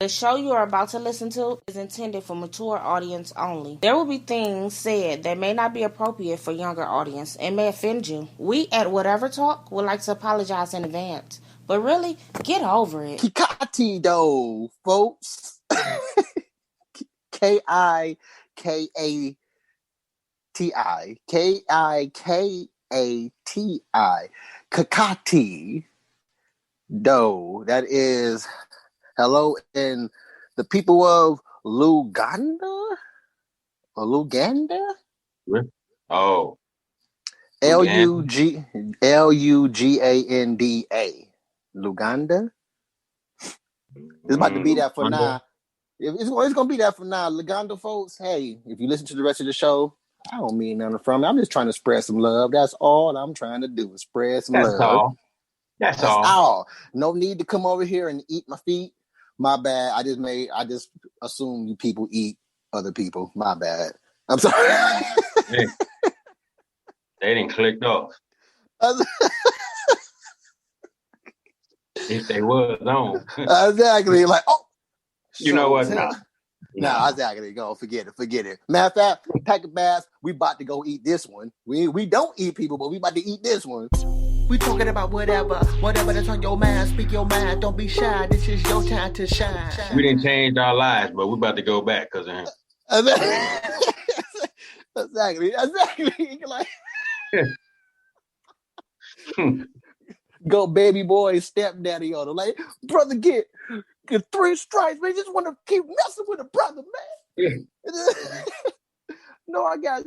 The show you are about to listen to is intended for mature audience only. There will be things said that may not be appropriate for younger audience and may offend you. We at Whatever Talk would like to apologize in advance. But really, get over it. Kikati though, folks. Kikati. Kikati. Kakati. Doe. That is hello in the people of Luganda? Or Luganda? Oh. Luganda. Luganda? It's about to be that for now. It's going to be that for now. Luganda folks, hey, if you listen to the rest of the show, I don't mean nothing from it. I'm just trying to spread some love. That's all I'm trying to do is spread some love. That's all. No need to come over here and eat my feet. My bad. I just assume you people eat other people. My bad. I'm sorry. They didn't click off. If they was on. Exactly. Like, oh. You know what? Nah, exactly. Go forget it. Matter of fact, pack of bass, we about to go eat this one. We don't eat people, but we about to eat this one. We talking about whatever that's on your mind. Speak your mind. Don't be shy. This is your time to shine. We didn't change our lives, but we're about to go back because of him. Exactly. Like, go baby boy, stepdaddy on him. Like, brother, get 3 strikes, man. You just want to keep messing with a brother, man. No, I got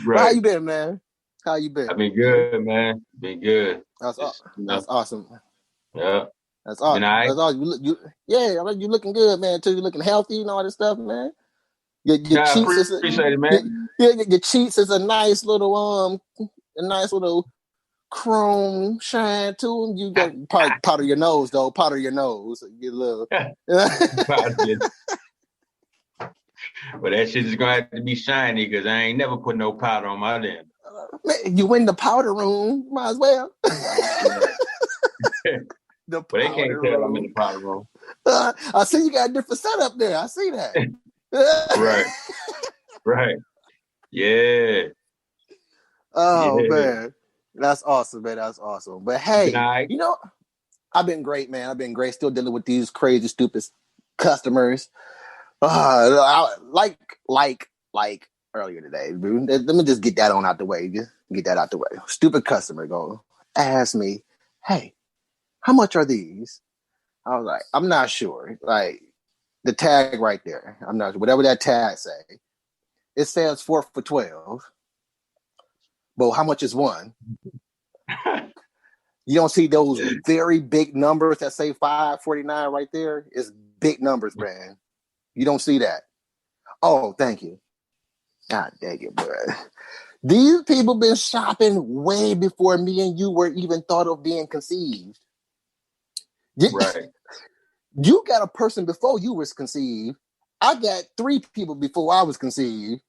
Right. How you been, man? How you been? I've been good, man. Been good. That's awesome. Yeah. That's awesome. Right? That's awesome. You looking good, man. Too. You looking healthy and all this stuff, man. Your cheeks appreciate it, man. Your cheeks is a nice little chrome shine to them. You got powder your nose though. Powder your nose. Get a little. But that shit is gonna have to be shiny because I ain't never put no powder on my damn. Man, you in the powder room, might as well. But they can't tell I'm in the powder room. I see you got a different setup there. I see that. Right. Yeah. Oh man, that's awesome, man. That's awesome. But hey, you know, I've been great, man. I've been great. Still dealing with these crazy, stupid customers. Like earlier today. Let me just get that out the way. Just get that out the way. Stupid customer go ask me, "Hey, how much are these?" I was like, "I'm not sure." Like the tag right there. I'm not sure. Whatever that tag say. It says 4 for $12. But how much is one? You don't see those very big numbers that say $5.49 right there. It's big numbers, man. You don't see that. Oh, thank you. God dang it, bro. These people been shopping way before me and you were even thought of being conceived. Right. You got a person before you was conceived. I got 3 people before I was conceived.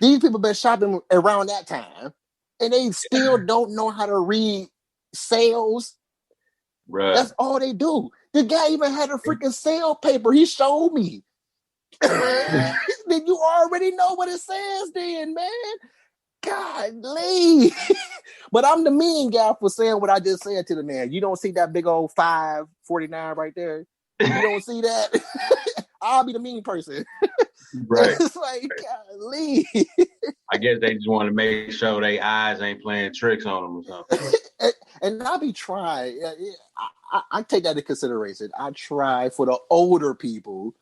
These people been shopping around that time. And they still don't know how to read sales. Right. That's all they do. The guy even had a freaking sale paper. He showed me. Then you already know what it says then, man. Golly. But I'm the mean guy for saying what I just said to the man. You don't see that big old $5.49 right there? You don't see that? I'll be the mean person. Right. It's like, golly. I guess they just want to make sure their eyes ain't playing tricks on them or something. And I'll be trying. I take that into consideration. I try for the older people.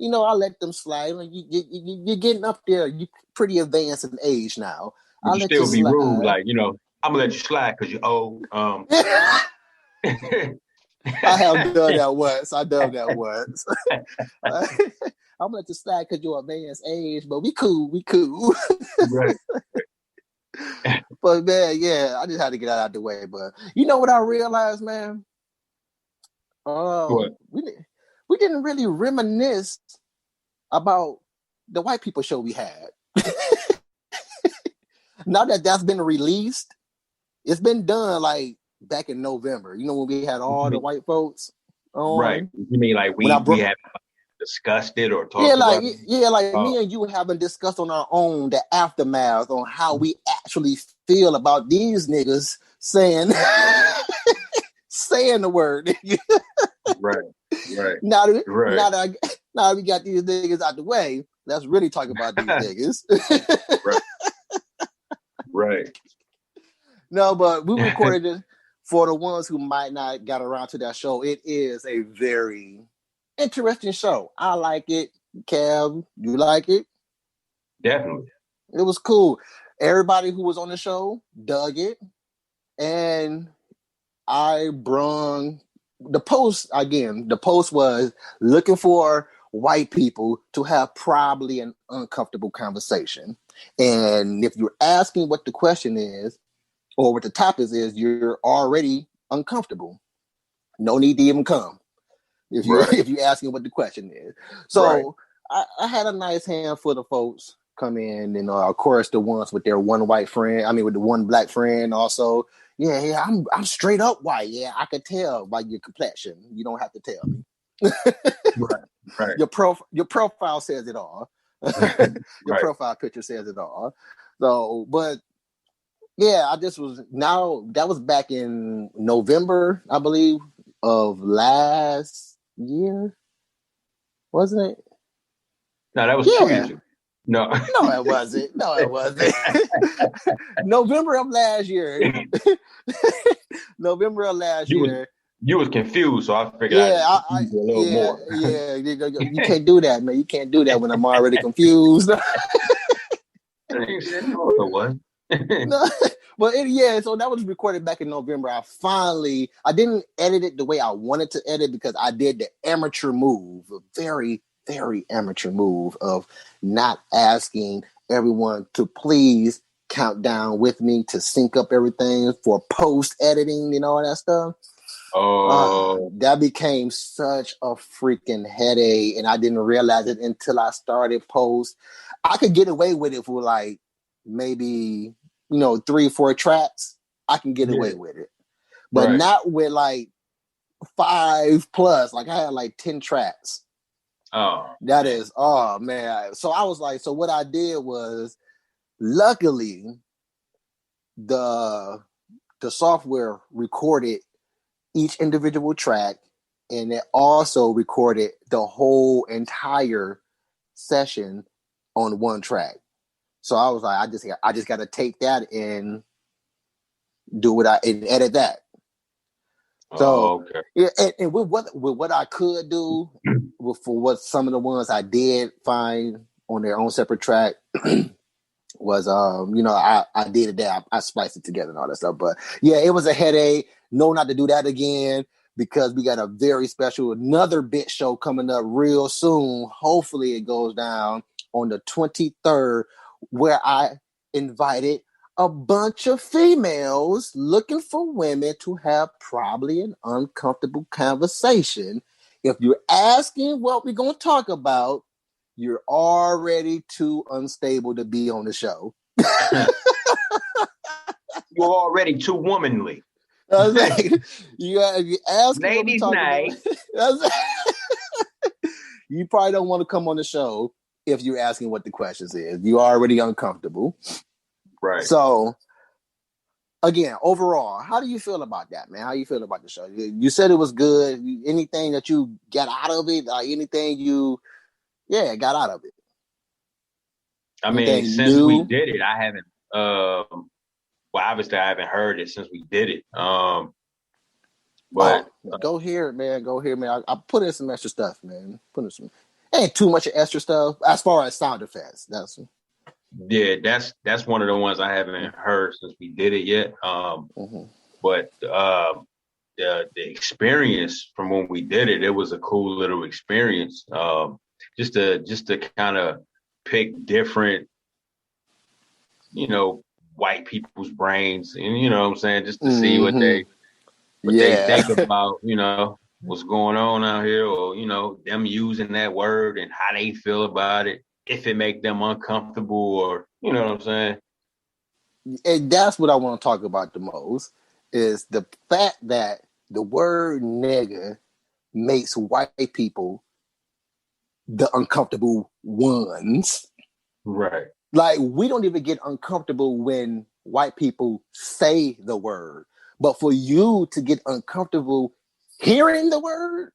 You know, I let them slide. You're getting up there. You're pretty advanced in age now. You still be rude, like, you know, I'm gonna let you slide because you're old. I have done that once. I'm gonna let you slide because you're advanced age, but we cool. Right. But man, yeah, I just had to get that out the way. But you know what I realized, man? What? We didn't really reminisce about the white people show we had. Now that that's been released, it's been done like back in November. You know when we had all the white folks Right. on. You mean like When I we brought, haven't discussed it or yeah, talked like about it? me Oh, and you haven't discussed on our own the aftermath on how we actually feel about these niggas saying saying the word. right, right, now that right, now that now that we got these niggas out the way, let's really talk about these niggas. right, right. No, but we recorded it for the ones who might not got around to that show. It is a very interesting show. I like it. Kev, you like it? Definitely. It was cool. Everybody who was on the show dug it. And I brung the post again. The post was looking for white people to have probably an uncomfortable conversation. And if you're asking what the question is, or what the topic is, you're already uncomfortable. No need to even come if you Right, if you're asking what the question is. right. So I had a nice handful of folks come in, and of course the ones with their one white friend. I mean, with the one black friend also. Yeah, I'm straight up white. Yeah, I could tell by your complexion. You don't have to tell me. Right, right, Your profile says it all. Your right. profile picture says it all. So, but yeah, I just was now that was back in November, I believe, of last year, wasn't it? No, that was 2 years Yeah. ago. No, No, it wasn't. No, it wasn't. November of last year. November of last you was year. you was confused, so I figured Yeah, I'd confuse you a little yeah, more. yeah. You can't do that, man. You can't do that when I'm already confused. You said no, it wasn't. No, but yeah, so that was recorded back in November. I didn't edit it the way I wanted to edit because I did the amateur move, a very, very amateur move of not asking everyone to please count down with me to sync up everything for post editing and all that stuff. Oh, That became such a freaking headache, and I didn't realize it until I started post. I could get away with it for like maybe 3-4 tracks. I can get yeah, away with it, but right. not with like 5 plus. Like I had like 10 tracks. Oh, That man. is, oh man. So I was like, so what I did was, luckily, the software recorded each individual track, and it also recorded the whole entire session on one track. So I was like, I just got to take that and and edit that. So Oh, okay. yeah, and with what I could do for what some of the ones I did find on their own separate track was I did it there. I spliced it together and all that stuff. But yeah, it was a headache. No, not to do that again because we got a very special another bit show coming up real soon. Hopefully it goes down on the 23rd, where I invited a bunch of females looking for women to have probably an uncomfortable conversation. If you're asking what we're going to talk about, you're already too unstable to be on the show. You're already too womanly. I was like, if you asking what we Ladies' talking about, night. you probably don't want to come on the show if you're asking what the questions is. You're already uncomfortable. Right. So, again, overall, how do you feel about that, man? How you feel about the show? You said it was good. Anything that you got out of it? Anything you, got out of it? I mean, Anything since we new? did it, I haven't. Well, obviously, I haven't heard it since we did it. But Go here, man. Go here, man. I put in some extra stuff, man. Put in some. Ain't too much extra stuff as far as sound effects. yeah, that's one of the ones I haven't heard since we did it yet. Mm-hmm. But the experience from when we did it, it was a cool little experience. Just to kind of pick different, white people's brains, and you know what I'm saying, just to see what they Yeah. think about, what's going on out here, or them using that word and how they feel about it, if it make them uncomfortable, or you know what I'm saying. And that's what I want to talk about the most is the fact that the word nigga makes white people the uncomfortable ones. Right. Like, we don't even get uncomfortable when white people say the word. But for you to get uncomfortable hearing the word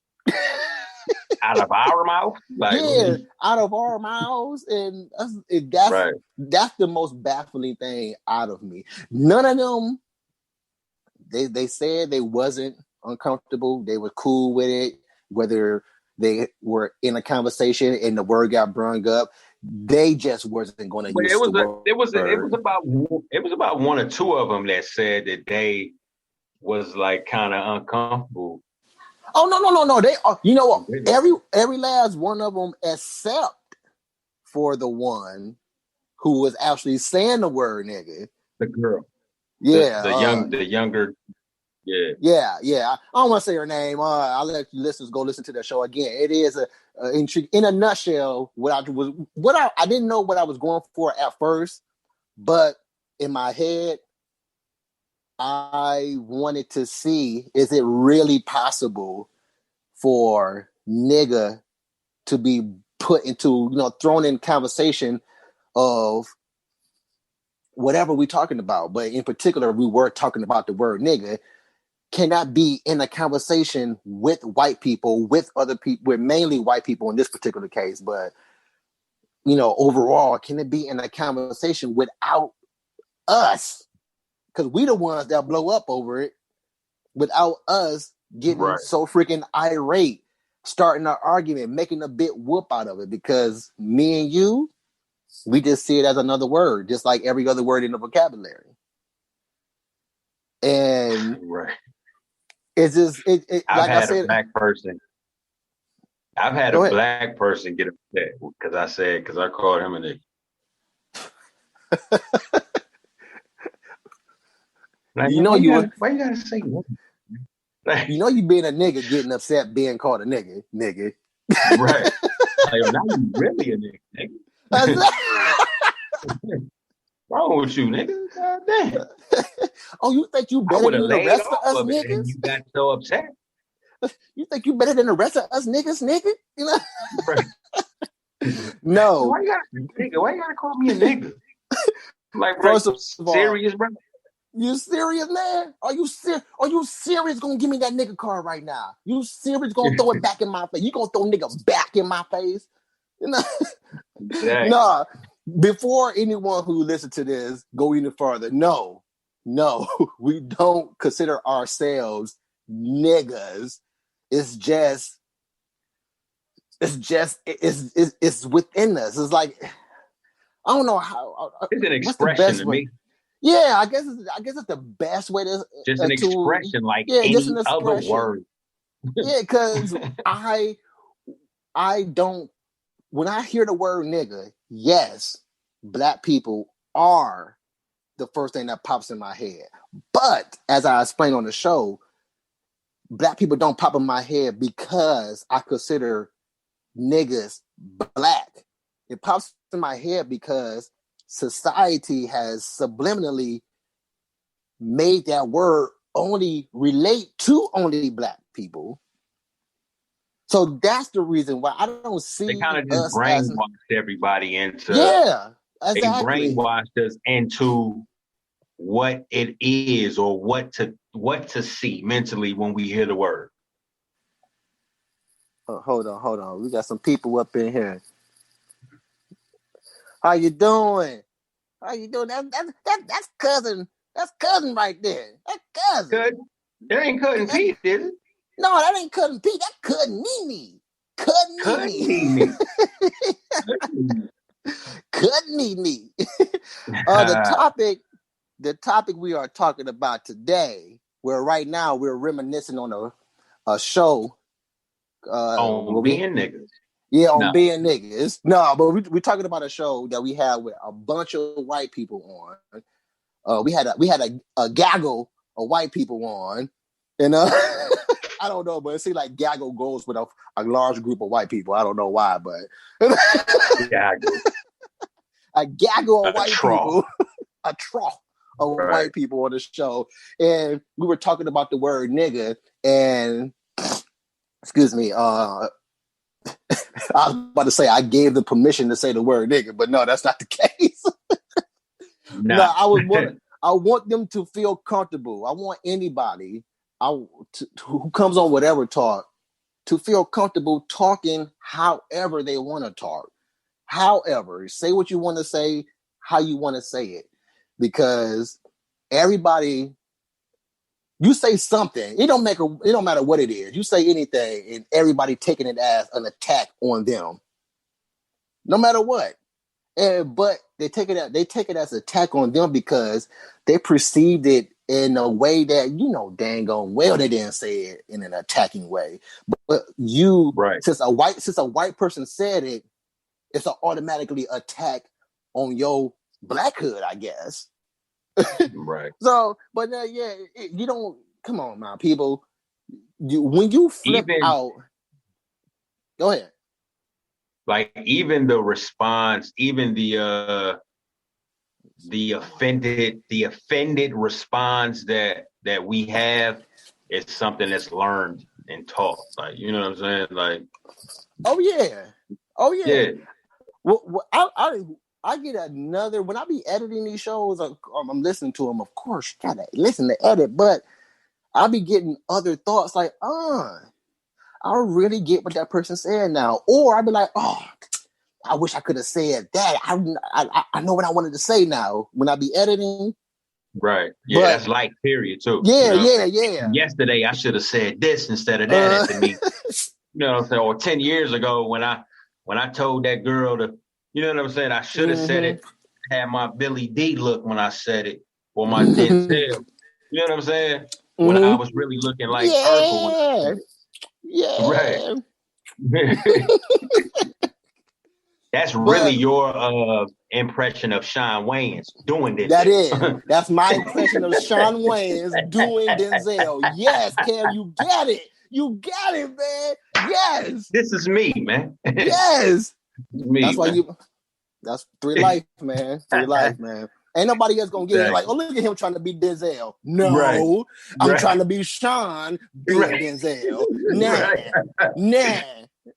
out of our mouth, like, yeah, out of our mouths, and that's the most baffling thing out of me. None of them, they said they wasn't uncomfortable. They were cool with it, whether they were in a conversation and the word got brung up. They just wasn't going to use the word. It was about one or two of them that said that they was like kind of uncomfortable. Oh no! They are. You know what? Every last one of them, except for the one who was actually saying the word nigga. The girl. Yeah. The younger. Yeah. Yeah. I don't want to say her name. I'll let you listeners go listen to that show again. It is in a nutshell I didn't know what I was going for at first, but in my head, I wanted to see, is it really possible for nigga to be put into, thrown in conversation of whatever we're talking about. But in particular, we were talking about the word nigga. Can that be in a conversation with white people, with other people, with mainly white people in this particular case? But, overall, can it be in a conversation without us? Because we the ones that blow up over it, without us getting so freaking irate, starting an argument, making a bit whoop out of it. Because me and you, we just see it as another word, just like every other word in the vocabulary. And it's just, like I said, I've had a black person get upset because I called him a nigga. Like, why you gotta say nigga? Like, you being a nigga getting upset being called a nigga. Right. Like, now you really a nigga. Wrong with you, nigga? God damn. Oh, you think you better than the rest of us niggas? And you got so upset. You think you better than the rest of us niggas, nigga? Right. No. Why you gotta call me a nigga? Like, first of all, serious, bro? You serious, man? Are you serious gonna give me that nigga card right now? You serious gonna throw it back in my face? You gonna throw nigga back in my face? Exactly. Nah. Before anyone who listens to this go any further, no, we don't consider ourselves niggas. It's within us. It's like, I don't know how. It's an expression to me. Yeah, I guess it's the best way to just an expression, like any other word. Yeah, because I don't. When I hear the word nigga, yes, black people are the first thing that pops in my head. But as I explained on the show, black people don't pop in my head because I consider niggas black. It pops in my head because society has subliminally made that word only relate to only black people. So that's the reason why I don't see they kind of just brainwashed everybody into. Yeah, exactly. They brainwashed us into what it is or what to see mentally when we hear the word. Oh, hold on. We got some people up in here. How you doing? That's cousin. That's cousin right there. That's cousin. That ain't cousin Pete, is it? No, that ain't cousin Pete. That's cousin Nene. Cousin Nene. Cousin Nene. The topic we are talking about today, where right now we're reminiscing on a show. On being niggas. Yeah, on being niggas. No, but we're talking about a show that we had with a bunch of white people on. We had a gaggle of white people on, and I don't know, but it seems like gaggle goes with a large group of white people. I don't know why, but a gaggle of white people, a trough of white people on the show, and we were talking about the word nigga, and excuse me, I was about to say I gave the permission to say the word nigga, but no, that's not the case. No, Nah. I want them to feel comfortable. I want anybody who comes on whatever talk to feel comfortable talking however they want to talk. However, say what you want to say, how you want to say it, because everybody, you say something, it don't matter what it is. You say anything, and everybody taking it as an attack on them, no matter what. But they take it as an attack on them because they perceived it in a way that dang on well they didn't say it in an attacking way. But Right. since a white person said it, it's an automatically attack on your blackhood, I guess. Right. So, but you don't. Come on, man, people. When you flip out, go ahead. Like even the response, even the offended response that we have is something that's learned and taught. Like, you know what I'm saying? Like, oh yeah. yeah. Well, I get another when I be editing these shows. I'm listening to them. Of course, gotta listen to edit, but I be getting other thoughts like, I really get what that person said now, or I be like, oh, I wish I could have said that. I know what I wanted to say now when I be editing. Right. Yeah, but, that's like period too. Yeah, you know? yeah. Yesterday I should have said this instead of that at the meeting. You know what I'm saying? Or 10 years ago when I told that girl to, you know what I'm saying? I should have said it, had my Billy D look when I said it, or my Denzel. You know what I'm saying? When I was really looking like Urkel when I said it. Yeah. Right. That's really your impression of Sean Wayans doing Denzel. That is. That's my impression of Sean Wayans doing Denzel. Yes, Cam, you get it. You got it, man. Yes. This is me, man. Yes. Me, that's why man. That's 3 Life, man. 3 Life, man. Ain't nobody else gonna get it. Like, oh, look at him trying to be Denzel. No, right. I'm trying to be Sean being Denzel. Nah.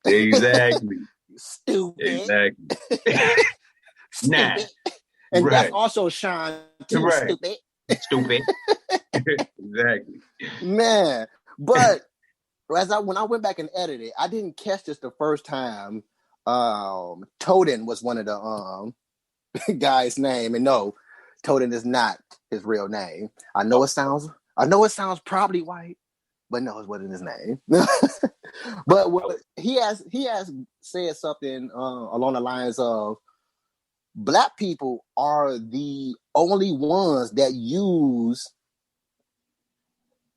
Exactly. Stupid. Exactly. Nah. And that's also Sean too. Stupid. Exactly. Man, but when I went back and edited, I didn't catch this the first time. Toden was one of the guy's name, and no, Toden is not his real name. I know it sounds probably white, but no, it wasn't his name. But he has said something along the lines of Black people are the only ones that use,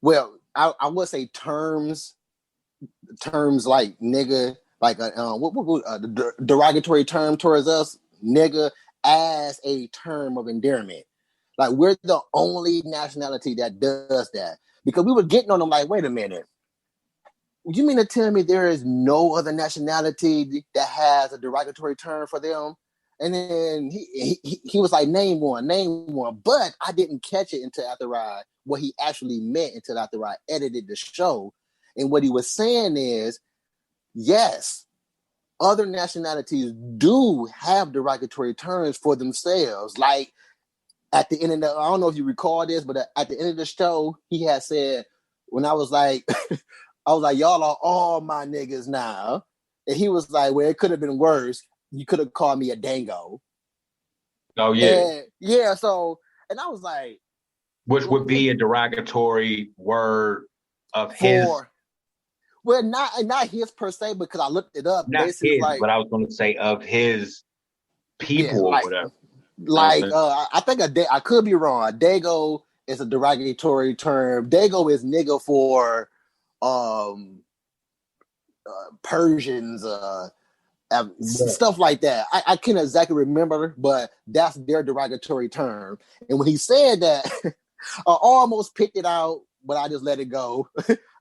well, I would say terms like nigga, like the derogatory term towards us, nigga, as a term of endearment. Like, we're the only nationality that does that, because we were getting on them like, wait a minute, you mean to tell me there is no other nationality that has a derogatory term for them? And then he was like, name one. But I didn't catch it until after what he actually meant until after I edited the show. And what he was saying is, yes, other nationalities do have derogatory terms for themselves. Like, at the end of I don't know if you recall this, but at the end of the show, he had said, when I was like, y'all are all my niggas now. And he was like, well, it could have been worse. You could have called me a dango. Oh, yeah. And, so, and I was like. Which would be a derogatory word of his. Well, not his per se, because I looked it up. Not basically, his, but I was going to say of his people or whatever. Like, I think I could be wrong. Dago is a derogatory term. Dago is nigga for Persians, stuff like that. I can't exactly remember, but that's their derogatory term. And when he said that, I almost picked it out, but I just let it go.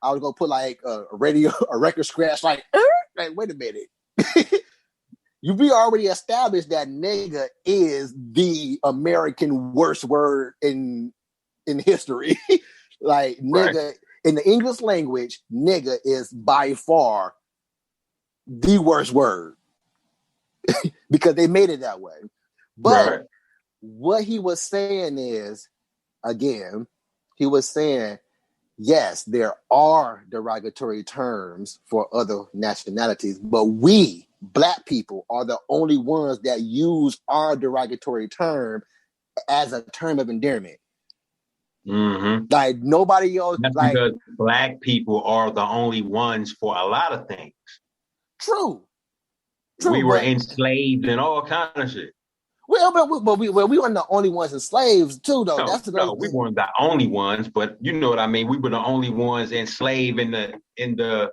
I was gonna put like a record scratch, like wait a minute. We already established that nigga is the American worst word in history. Like, nigga in the English language, nigga is by far the worst word because they made it that way. But what he was saying is, again, he was saying, yes, there are derogatory terms for other nationalities, but we, Black people, are the only ones that use our derogatory term as a term of endearment. Mm-hmm. Like nobody else. That's like because Black people are the only ones for a lot of things. True. We were enslaved and all kind of shit. Well, but we weren't the only ones enslaved too, though. No, we weren't the only ones, but you know what I mean. We were the only ones enslaved in the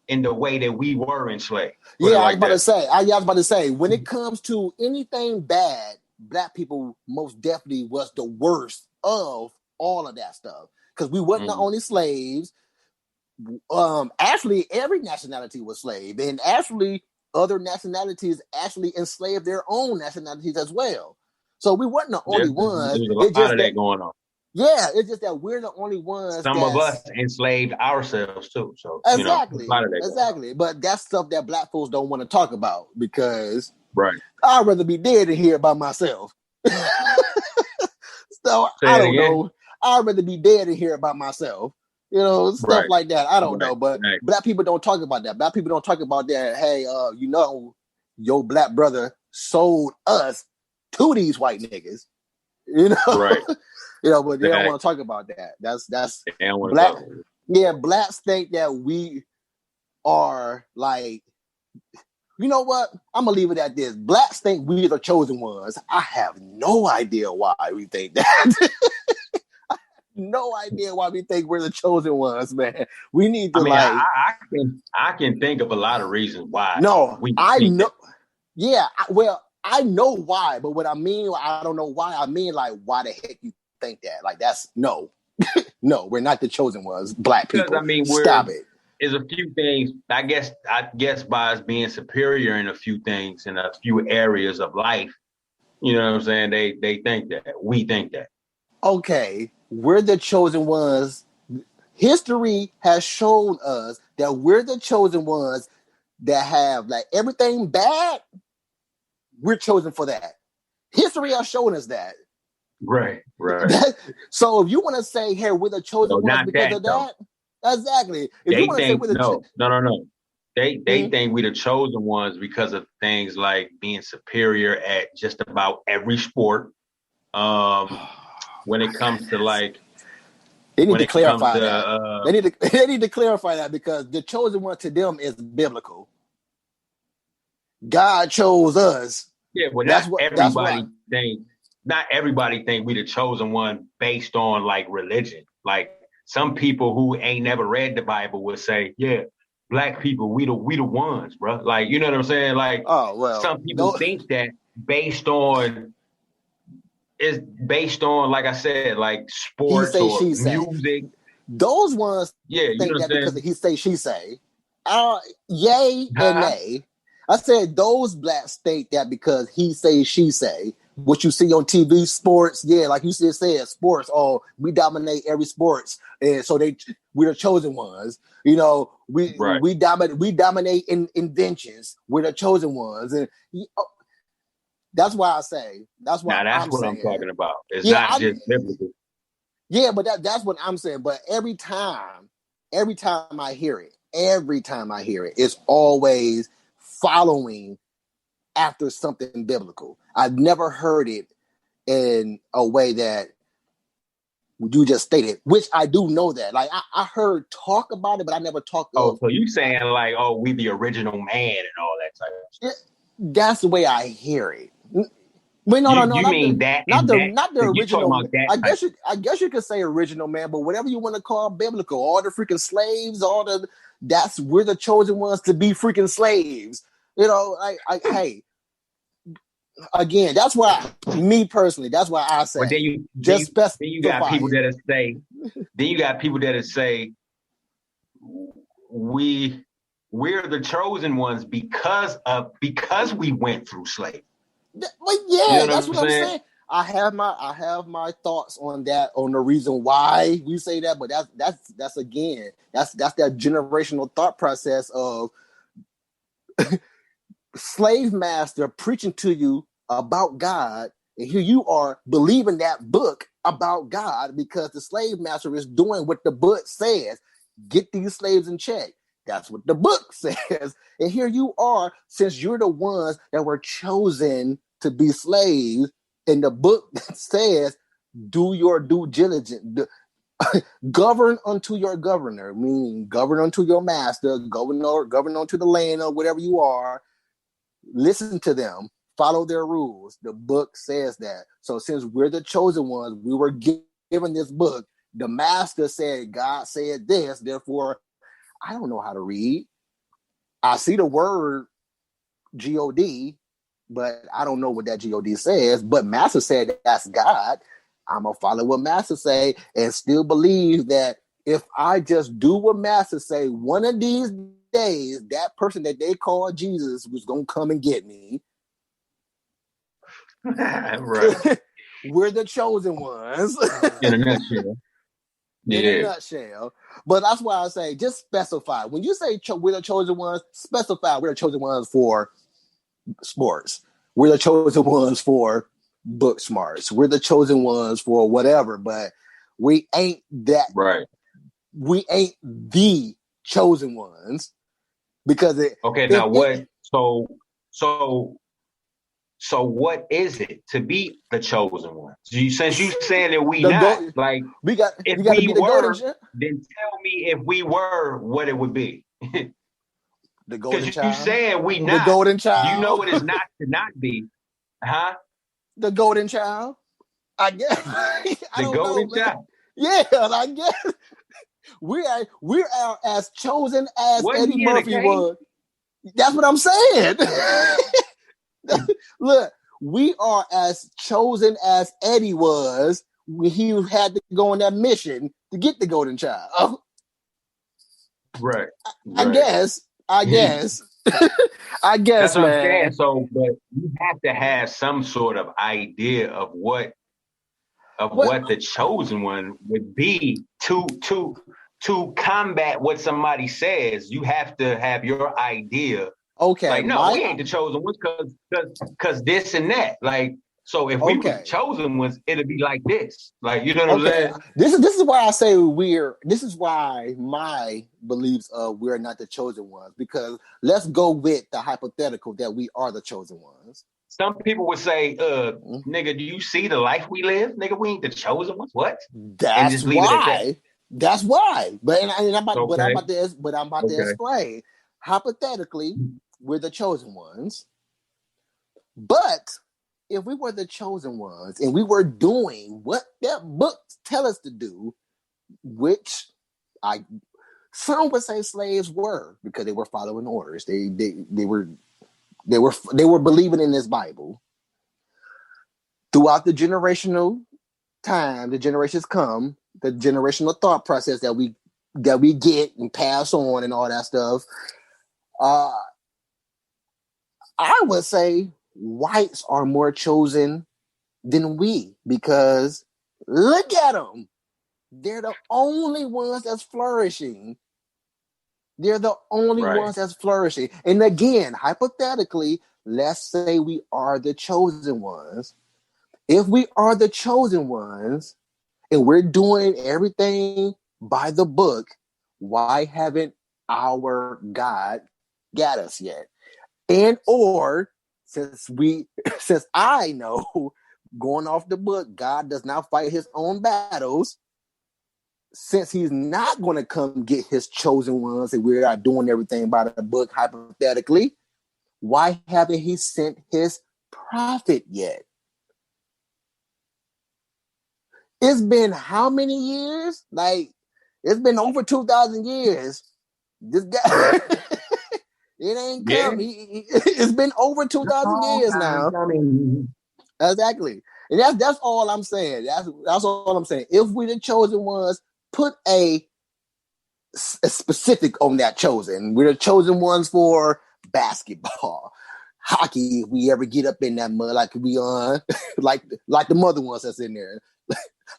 way that we were enslaved. Yeah, I was about to say, when it comes to anything bad, Black people most definitely was the worst of all of that stuff because we wasn't the only slaves. Actually, every nationality was slave, and actually, other nationalities actually enslaved their own nationalities as well. So we weren't the only ones. There was a lot of that going on. Yeah, it's just that we're the only ones. Some of us enslaved ourselves too. So exactly, But that's stuff that Black folks don't want to talk about because I'd rather be dead than hear about myself. So I don't know. I'd rather be dead than hear about myself. You know, stuff like that. I don't know, but Black people don't talk about that. Black people don't talk about that. Hey, you know, your Black brother sold us to these white niggas. You know, you know, but they don't want to talk about that. That's Black. Yeah, Blacks think that we are like, you know what? I'm gonna leave it at this. Blacks think we are the chosen ones. I have no idea why we think that. No idea why we think we're the chosen ones, man. We need to I can think of a lot of reasons why. No, I know. Yeah, I know why, but what I mean, I don't know why. I mean, like, why the heck you think that? Like, that's no, no. We're not the chosen ones, Black people. Because I mean, stop it. There's a few things. I guess by us being superior in a few things in a few areas of life, you know what I'm saying? They think that we think that. Okay. We're the chosen ones. History has shown us that we're the chosen ones that have like everything bad. We're chosen for that. History has shown us that. Right. So if you want to say, "Hey, we're the chosen ones because of that," exactly. If you want to say we're the no. They think we're the chosen ones because of things like being superior at just about every sport. When it comes to like, they need to clarify that. They need to clarify that because the chosen one to them is biblical. God chose us. Yeah, well, not everybody think we the chosen one based on like religion. Like some people who ain't never read the Bible would say, "Yeah, Black people, we the ones, bro." Like, you know what I'm saying? Like, some people think that based on. Is based on, like I said, like sports or music. Those ones think that because of he say, she say. Yay and nay. I said those Blacks think that because he say, she say. What you see on TV, sports, like you said, sports. Oh, we dominate every sports, and so we're the chosen ones. You know, we dominate in inventions. We're the chosen ones, and that's why I say. That's why that's what I'm talking about. It's not just biblical. Yeah, but that's what I'm saying. But every time I hear it, it's always following after something biblical. I've never heard it in a way that you just stated, which I do know that. Like I heard talk about it, but I never talked. So you saying like, we the original man and all that type of stuff. That's the way I hear it. Wait, no. You mean not the original. I guess you could say original man, but whatever you want to call biblical, all the freaking slaves, we're the chosen ones to be freaking slaves. You know, hey, again, that's why me personally, that's why I say. But then you got people that say we're the chosen ones because we went through slavery. Well, yeah, you know that's what I'm saying. I have my thoughts on that, on the reason why we say that, but that's again, that's that generational thought process of slave master preaching to you about God, and here you are believing that book about God because the slave master is doing what the book says. Get these slaves in check. That's what the book says. And here you are, since you're the ones that were chosen to be slaves, and the book says, do your due diligence. Govern unto your governor, meaning govern unto your master, govern unto the land or whatever you are. Listen to them, follow their rules. The book says that. So since we're the chosen ones, we were given this book. The master said, God said this, therefore, I don't know how to read. I see the word G-O-D, but I don't know what that G-O-D says. But master said that's God. I'm going to follow what master say and still believe that if I just do what master say, one of these days, that person that they call Jesus was going to come and get me. Right. We're the chosen ones. In a nutshell. In a nutshell. But that's why I say, just specify. When you say we're the chosen ones, specify we're the chosen ones for sports. We're the chosen ones for book smarts. We're the chosen ones for whatever, but we ain't that. Right. We ain't the chosen ones because now what? So what is it to be the chosen ones? Since you saying that we got if we were, then tell me if we were what it would be. The golden child. Because you saying we not. The golden child. You know what is not to not be, huh? The golden child. I guess. The golden child. Yeah, I guess. We are as chosen as Eddie Murphy was. That's what I'm saying. Look, we are as chosen as Eddie was when he had to go on that mission to get the golden child. Right. I guess. I guess, That's what man. I'm saying. So, but you have to have some sort of idea of what the chosen one would be to combat what somebody says. You have to have your idea. Okay. Like, no, we ain't the chosen ones because this and that. Like, so if we were the chosen ones, it'd be like this. Like, you know what I'm saying? This is why I say this is why my beliefs of we're not the chosen ones, because let's go with the hypothetical that we are the chosen ones. Some people would say, nigga, do you see the life we live? Nigga, we ain't the chosen ones. What? That's why. That's why. But I'm about to explain. Hypothetically, we're the chosen ones. But if we were the chosen ones and we were doing what that book tell us to do, which some would say slaves were, because they were following orders. They were believing in this Bible. Throughout the generational time, the generations come, the generational thought process that we get and pass on and all that stuff. I would say whites are more chosen than we, because look at them. They're the only ones that's flourishing. They're the only ones that's flourishing. And again, hypothetically, let's say we are the chosen ones. If we are the chosen ones and we're doing everything by the book, why haven't our God got us yet? And or since I know, going off the book, God does not fight his own battles. Since he's not going to come get his chosen ones and we're not doing everything by the book, hypothetically, why haven't he sent his prophet yet? It's been how many years? Like, it's been over 2,000 years. This guy... It ain't come. It's been over 2,000 years now. Exactly. And that's all I'm saying. That's all I'm saying. If we're the chosen ones, put a specific on that chosen. We're the chosen ones for basketball. hockey if we ever get up in that mud, like we like the mother ones that's in there,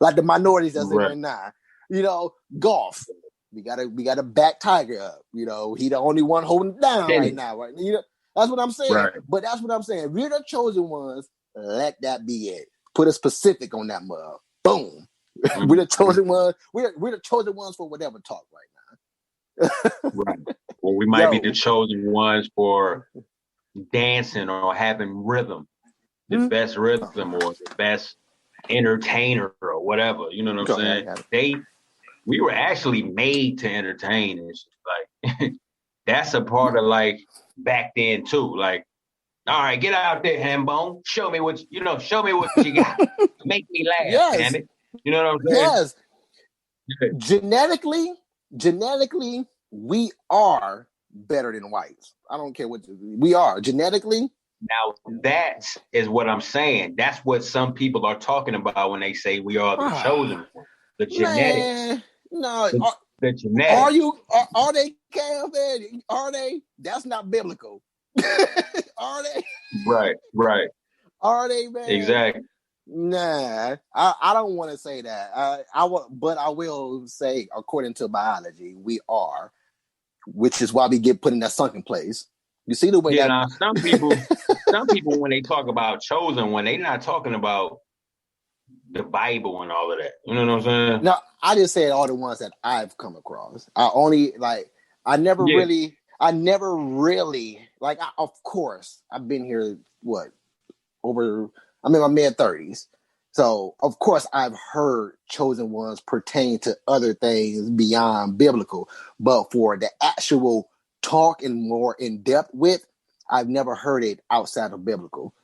like the minorities that's in there now. You know, golf. We gotta back Tiger up. You know, he the only one holding it down right now. Right? You know, that's what I'm saying. Right. But that's what I'm saying. We're the chosen ones. Let that be it. Put a specific on that mug. Boom. Mm-hmm. We're the chosen ones. We're the chosen ones for whatever talk right now. Right. Well, we might be the chosen ones for dancing or having rhythm, the best rhythm or the best entertainer or whatever. You know what I'm saying? We were actually made to entertain, and like that's a part of like back then too. Like, all right, get out there, Hambone. Show me what you got. Make me laugh, damn it. You know what I'm saying? Yes. Genetically, we are better than whites. I don't care what we are genetically. Now that is what I'm saying. That's what some people are talking about when they say we are the chosen one. The genetics. Man, no, the genetics. Are they, Cam, man? Are they? That's not biblical. Are they? Right. Are they, man? Exactly. Nah, I don't want to say that. But I will say, according to biology, we are, which is why we get put in that sunken place. You see the way that now some people when they talk about chosen one, they're not talking about the Bible and all of that. You know what I'm saying? No, I just said all the ones that I've come across. I never really, of course, I've been here, I'm in my mid-30s. So, of course, I've heard chosen ones pertain to other things beyond biblical. But for the actual talk and more in-depth with, I've never heard it outside of biblical.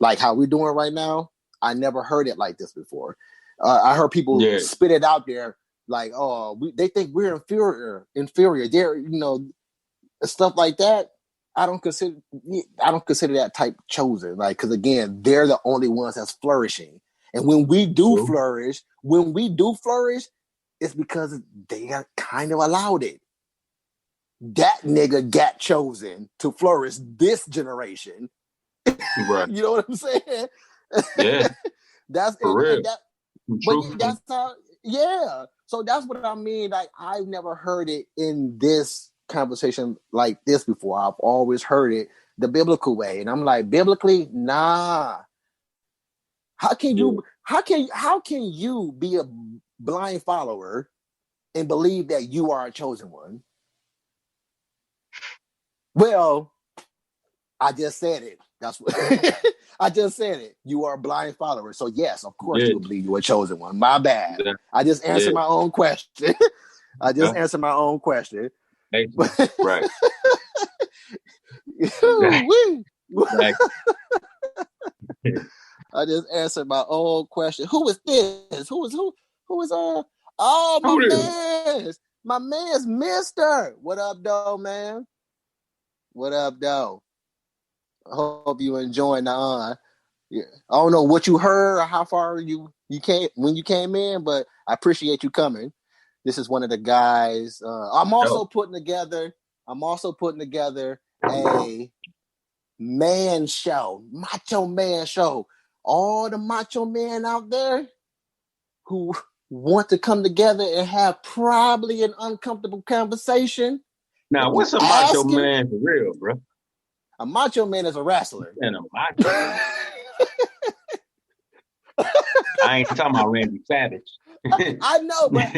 Like how we're doing right now, I never heard it like this before. I heard people spit it out there like, oh, they think we're inferior. They're, stuff like that. I don't consider that type chosen, like, because again, they're the only ones that's flourishing. And when we do flourish, it's because they are kind of allowed it. That nigga got chosen to flourish this generation. Right. You know what I'm saying? Yeah. That's for real. That's how. Yeah. So that's what I mean. Like, I've never heard it in this conversation like this before. I've always heard it the biblical way, and I'm like, biblically, nah. How can you be a blind follower and believe that you are a chosen one? Well, I just said it. That's what I just said it. You are a blind follower. So yes, of course you believe you are a chosen one. My bad. Yeah. I just answered my own question. Answered my own question. Right. I just answered my own question. Who is this? Who is oh, my man's Mister. What up, though, man? What up, though? I hope you enjoying the yeah. I don't know what you heard or how far you came when you came in, but I appreciate you coming. This is one of the guys. I'm also putting together a man show, macho man show. All the macho men out there who want to come together and have probably an uncomfortable conversation. Now, what's a macho man for real, bro? A macho man is a wrestler. And a macho man. I ain't talking about Randy Savage. I know, but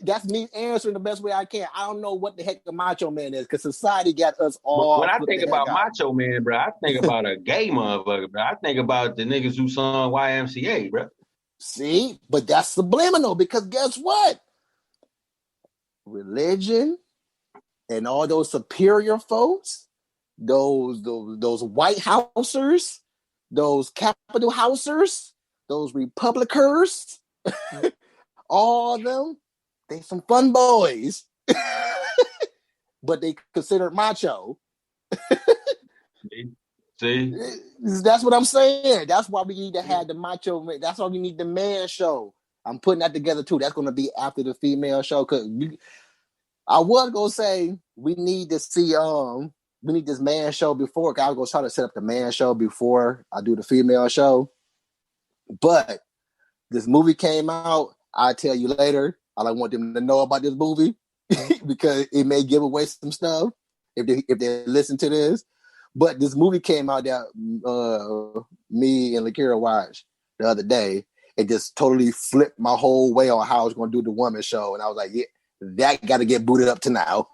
that's me answering the best way I can. I don't know what the heck the macho man is because society got us all. But when I think about macho man, bro, I think about a gay motherfucker, bro. I think about the niggas who sung YMCA, bro. See, but that's subliminal because guess what? Religion and all those superior folks, those White Housers, those Capitol Housers, those Republicans, all of them, they some fun boys. But they considered macho. See? That's what I'm saying. That's why we need to have the macho. That's why we need the man show. I'm putting that together too. That's going to be after the female show. Cause I was going to say we need to see we need this man show before. I was gonna try to set up the man show before I do the female show. But this movie came out. I'll tell you later. I don't want them to know about this movie because it may give away some stuff if they listen to this. But this movie came out that me and Lakira watched the other day. It just totally flipped my whole way on how I was going to do the woman show. And I was like, yeah, that got to get booted up to now.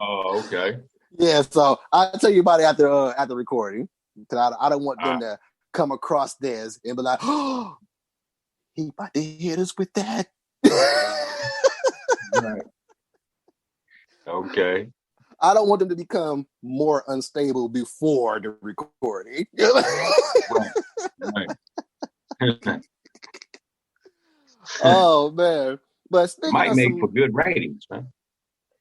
Oh, okay. Yeah, so I'll tell you about it after recording. Because I don't want them to come across this and be like, oh, he about to hit us with that. Right. Okay. I don't want them to become more unstable before the recording. Right. Oh man! But might make for good ratings, man.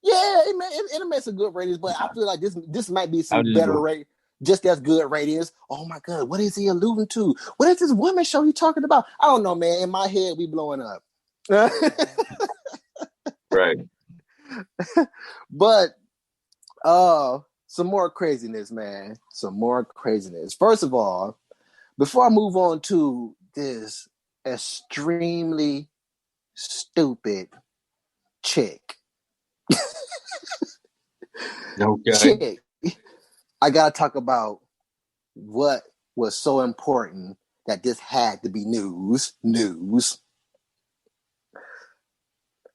Yeah, it makes some good ratings. But I feel like this might be some better rate, just as good ratings. Oh my god, what is he alluding to? What is this woman show he talking about? I don't know, man. In my head, we blowing up. Right. But some more craziness, man. Some more craziness. First of all, before I move on to this extremely stupid chick. Okay. Chick, I gotta talk about what was so important that this had to be news.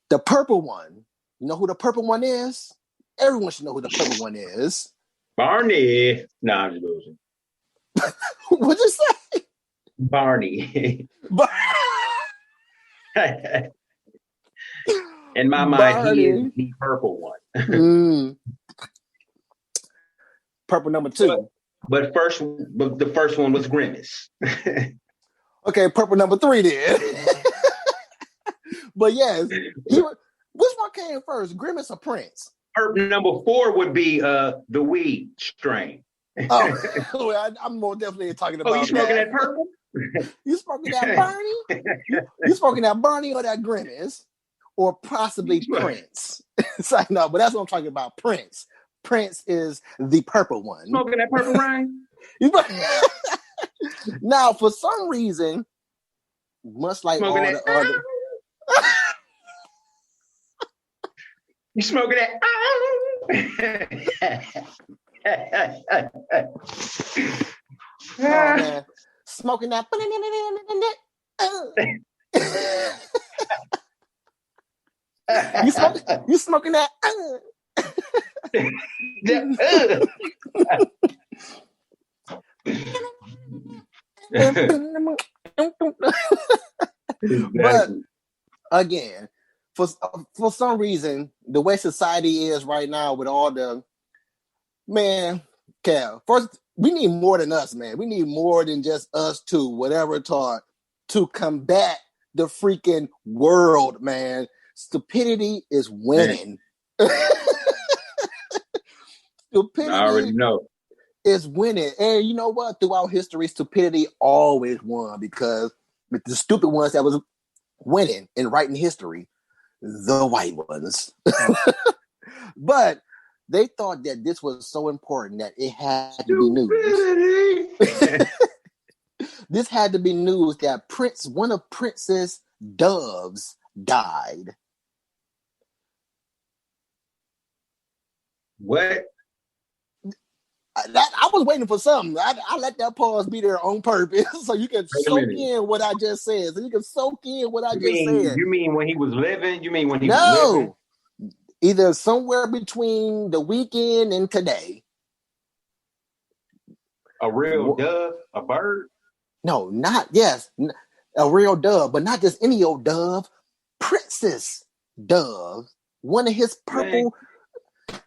The purple one. You know who the purple one is? Everyone should know who the purple one is. Barney. No, I'm just losing. What'd you say? Barney. In my mind, he is the purple one. Purple number 2. But the first one was Grimace. Okay, purple number 3 then. But yes, which one came first, Grimace or Prince? Purple number 4 would be the weed strain. Oh, I'm more definitely talking about. Oh, you smoking that purple? You smoking that Barney? You smoking that Barney or that Grimace? Or possibly Prince? It's like, no, but that's what I'm talking about. Prince. Prince is the purple one. Smoking that purple Ryan? Now, for some reason, much like smoking all that the other. You smoking that? Oh, man. Smoking that. You smoking that? But again, for some reason, the way society is right now with all the man, Cal, first we need more than us, man. We need more than just us two, whatever taught, to combat the freaking world, man. Stupidity is winning. Stupidity I already know. Is winning. And you know what? Throughout history, stupidity always won because with the stupid ones that was winning and writing history, the white ones. But they thought that this was so important that it had to be news. This had to be news that one of Prince's doves died. What? I was waiting for something. I let that pause be there on purpose so you can soak in what I just said. So you can soak in what I just said. You mean when he was living? You mean when he was living? Either somewhere between the weekend and today. A real dove? A bird? No, a real dove, but not just any old dove. Princess dove. One of his purple. Man.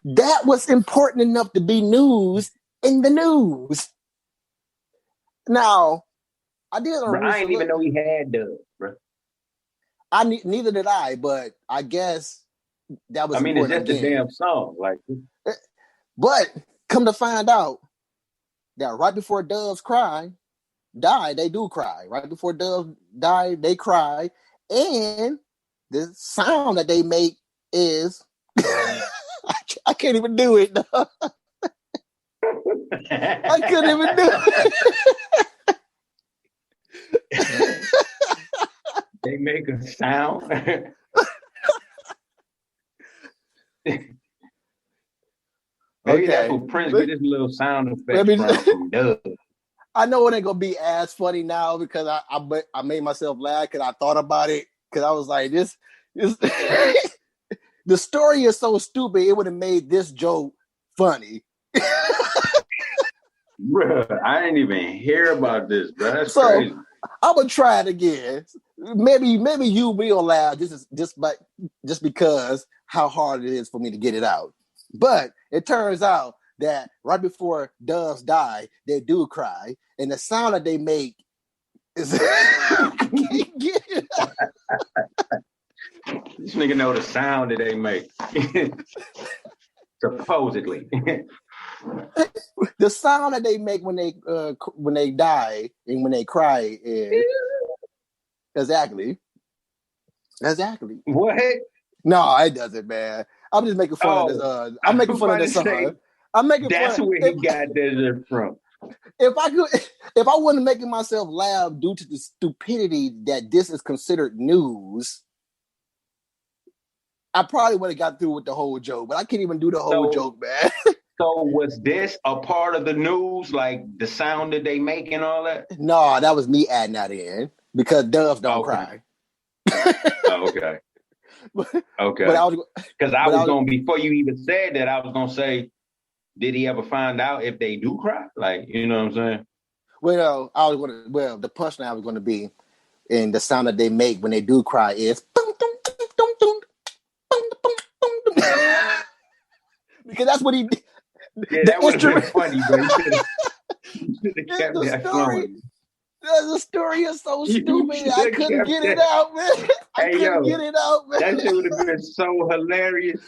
That was important enough to be news in the news. Now, I did. I didn't even know he had doves, bro. Neither did I, but I guess that was. I mean, it's just a damn song, like. But come to find out that right before doves die, they do cry. Right before doves die, they cry, and the sound that they make is. I can't even do it. I couldn't even do it. They make a sound. Maybe that's what Prince get his little sound effects from Doug. I know it ain't gonna be as funny now because I made myself laugh because I thought about it because I was like this the story is so stupid it would have made this joke funny. Bruh, I didn't even hear about this, bro. That's crazy. I'm gonna try it again. Maybe you will laugh just because how hard it is for me to get it out. But it turns out that right before doves die, they do cry, and the sound that they make is. This nigga know the sound that they make. Supposedly. The sound that they make when they die and when they cry is exactly. What? No, it doesn't, man. I'm just making fun of this. I'm making fun of the song. I'm making fun. That's where he got that from. If I wasn't making myself laugh due to the stupidity that this is considered news, I probably would have got through with the whole joke. But I can't even do the whole joke, man. So was this a part of the news, like the sound that they make and all that? No, that was me adding that in because doves don't cry. Okay. Okay. Because I was going to, before you even said that, I was going to say, did he ever find out if they do cry? Like, you know what I'm saying? Well, the punchline was going to be, and the sound that they make when they do cry is because that's what he did. Yeah, that would have been funny, but you should have kept that flowing. The story is so stupid. I couldn't get it out, man. I couldn't get it out, man. That shit would have been so hilarious.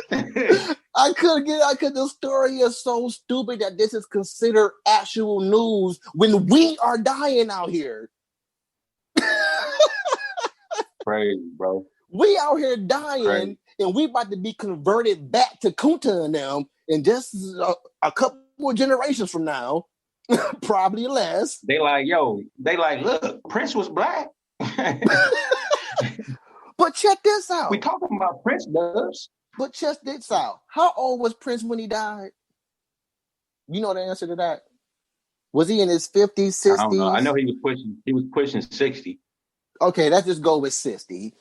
The story is so stupid that this is considered actual news when we are dying out here. Crazy, bro. We out here dying, and we about to be converted back to Kunta and them in just a couple of generations from now. Probably less. They like, look, Prince was black. But check this out. We talking about Prince does. But check this out. How old was Prince when he died? You know the answer to that? Was he in his 50s, 60s? I don't know. I know he was pushing 60. Okay, let's just go with 60.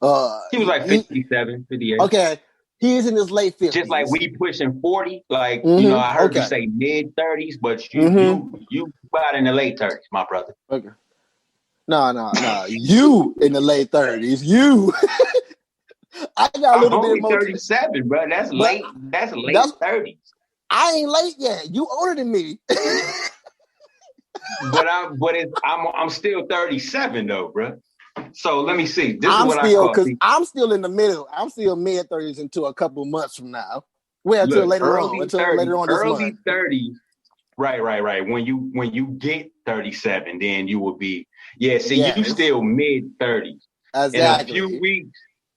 He was like 57, 58. Okay. He's in his late 50s. Just like we pushing 40, like, you know, I heard you say mid-30s, but you about in the late 30s, my brother. Okay. No. You in the late 30s. You. I got a little bit more. 37, bro. That's late 30s. I ain't late yet. You older than me. I'm still 37 though, bro. So let me see. I'm still in the middle. I'm still mid-30s until a couple months from now. Well, until later on this month. Early 30s. Right. When you get 37, then you will be. Yeah. See, you still mid-30s. Exactly.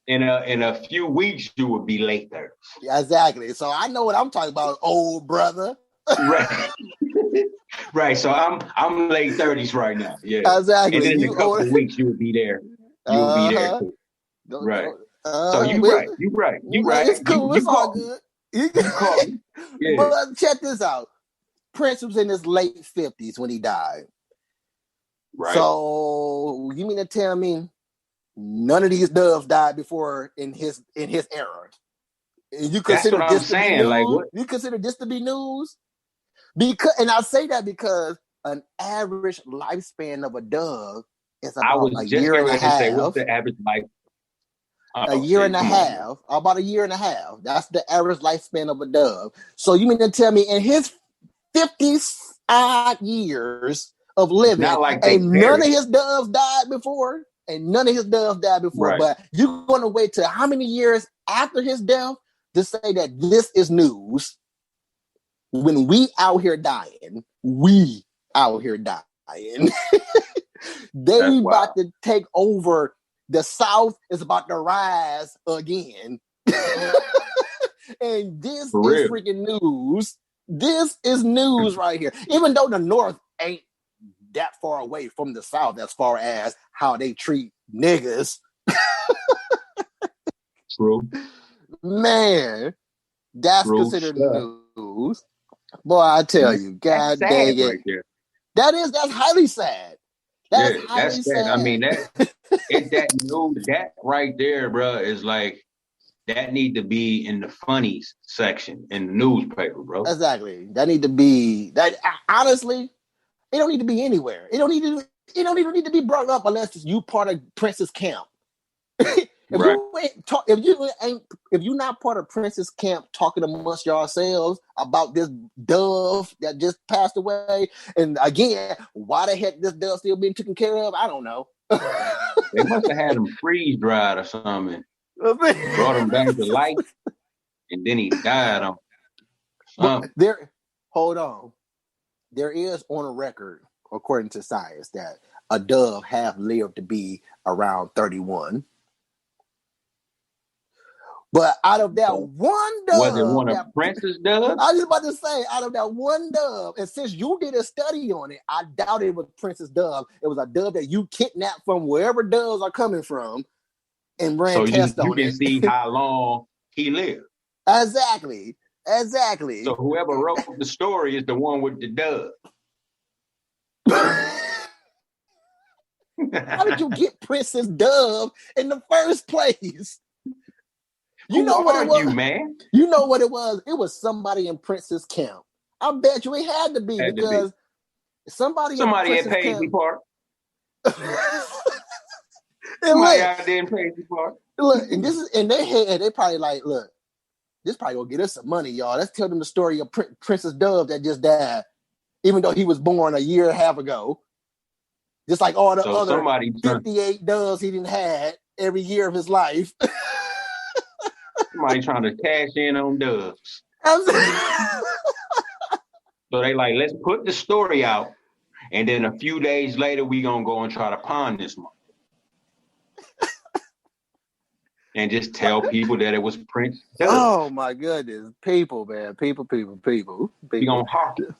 In a few weeks, you will be late 30s. Exactly. So I know what I'm talking about, old brother. Right. Right. So I'm late 30s right now. Yeah. Exactly. And then in a couple of weeks, you will be there. You will be there too. Right. So you're right. It's cool. It's all good. You call me. Yeah. But check this out. Prince was in his late 50s when he died. Right. So you mean to tell me none of these doves died before in his era? You consider That's what I'm saying. Like what? You consider this to be news? And I say that because an average lifespan of a dove is about a year and a half. Say, what's the average life? A year and a half. About a year and a half. That's the average lifespan of a dove. So you mean to tell me in his 50-odd years of living, none of his doves died before? Right. But you're going to wait till how many years after his death to say that this is news? When we out here dying, they about to take over. The South is about to rise again. And this For is real. freaking news. This is news right here. Even though the North ain't that far away from the South as far as how they treat niggas. True. Man, that's True considered stuff. news. Boy, I tell you, That's God sad dang it. right there. That's highly sad. That's Yeah, highly that's sad. I mean, sad. that news, that right there, bro, is like, that need to be in the funnies section in the newspaper, bro. Exactly. That need to be that. Honestly, it don't need to be anywhere. It don't even need to be brought up unless you part of Prince's camp. Right. If you're not part of Prince's camp talking amongst yourselves about this dove that just passed away, and again, why the heck this dove still being taken care of? I don't know. They must have had him freeze dried or something. Brought him back to life, and then he died on something. Hold on. There is on a record, according to science, that a dove have lived to be around 31. But out of that one dove, was it one of Prince's doves? I was about to say, out of that one dove, and since you did a study on it, I doubt it was Prince's dove. It was a dove that you kidnapped from wherever doves are coming from and ran tests on you it. can see how long he lived. Exactly. So whoever wrote the story is the one with the dove. How did you get Prince's dove in the first place? You know what it was, man? You know what it was? It was somebody in Prince's camp. I bet you it had to be because somebody in Prince's at Paisley camp. Park. Somebody out there in Paisley Park. Look, and this is in their head. They probably like, look, this probably gonna get us some money, y'all. Let's tell them the story of Princess Dove that just died, even though he was born a year and a half ago. Just like all the other 58 doves he didn't had every year of his life. Somebody trying to cash in on doves. So they like, let's put the story out, and then a few days later, we gonna go and try to pawn this one. And just tell people that it was Prince Dove. Oh my goodness. People, man. People. We gonna hawk it.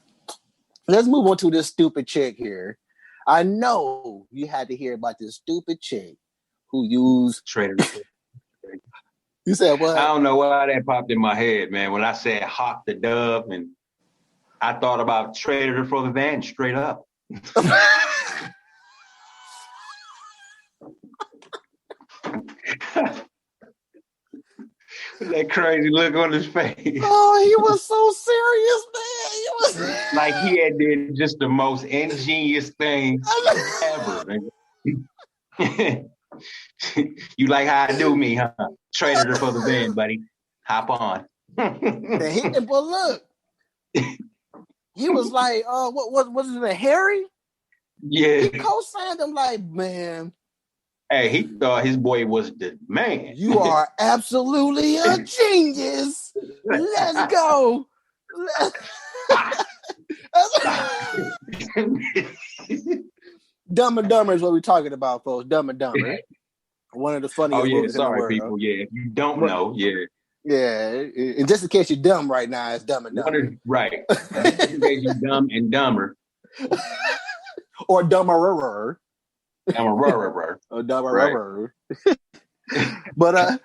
Let's move on to this stupid chick here. I know you had to hear about this stupid chick who used Trader. You said what? I don't know why that popped in my head, man. When I said hawk the dove, and I thought about Trader for the van straight up. That crazy look on his face. Oh, he was so serious, man. He was like he had did just the most ingenious thing ever. You like how I do me, huh? Traded for the van, buddy. Hop on. But look, he was like, what was it, Harry? Yeah. He co-signed him like, man. Hey, he thought his boy was the man. You are absolutely a genius. Let's go. Dumb and Dumber is what we're talking about, folks. Dumb and Dumber. One of the funniest movies in the world. People. Yeah, if you don't know, yeah. Yeah, and just in case you're dumb right now, it's Dumb and Dumber. Right. Just in case you're dumb and dumber. Or dumberer. Dumberer. Or dumberer. But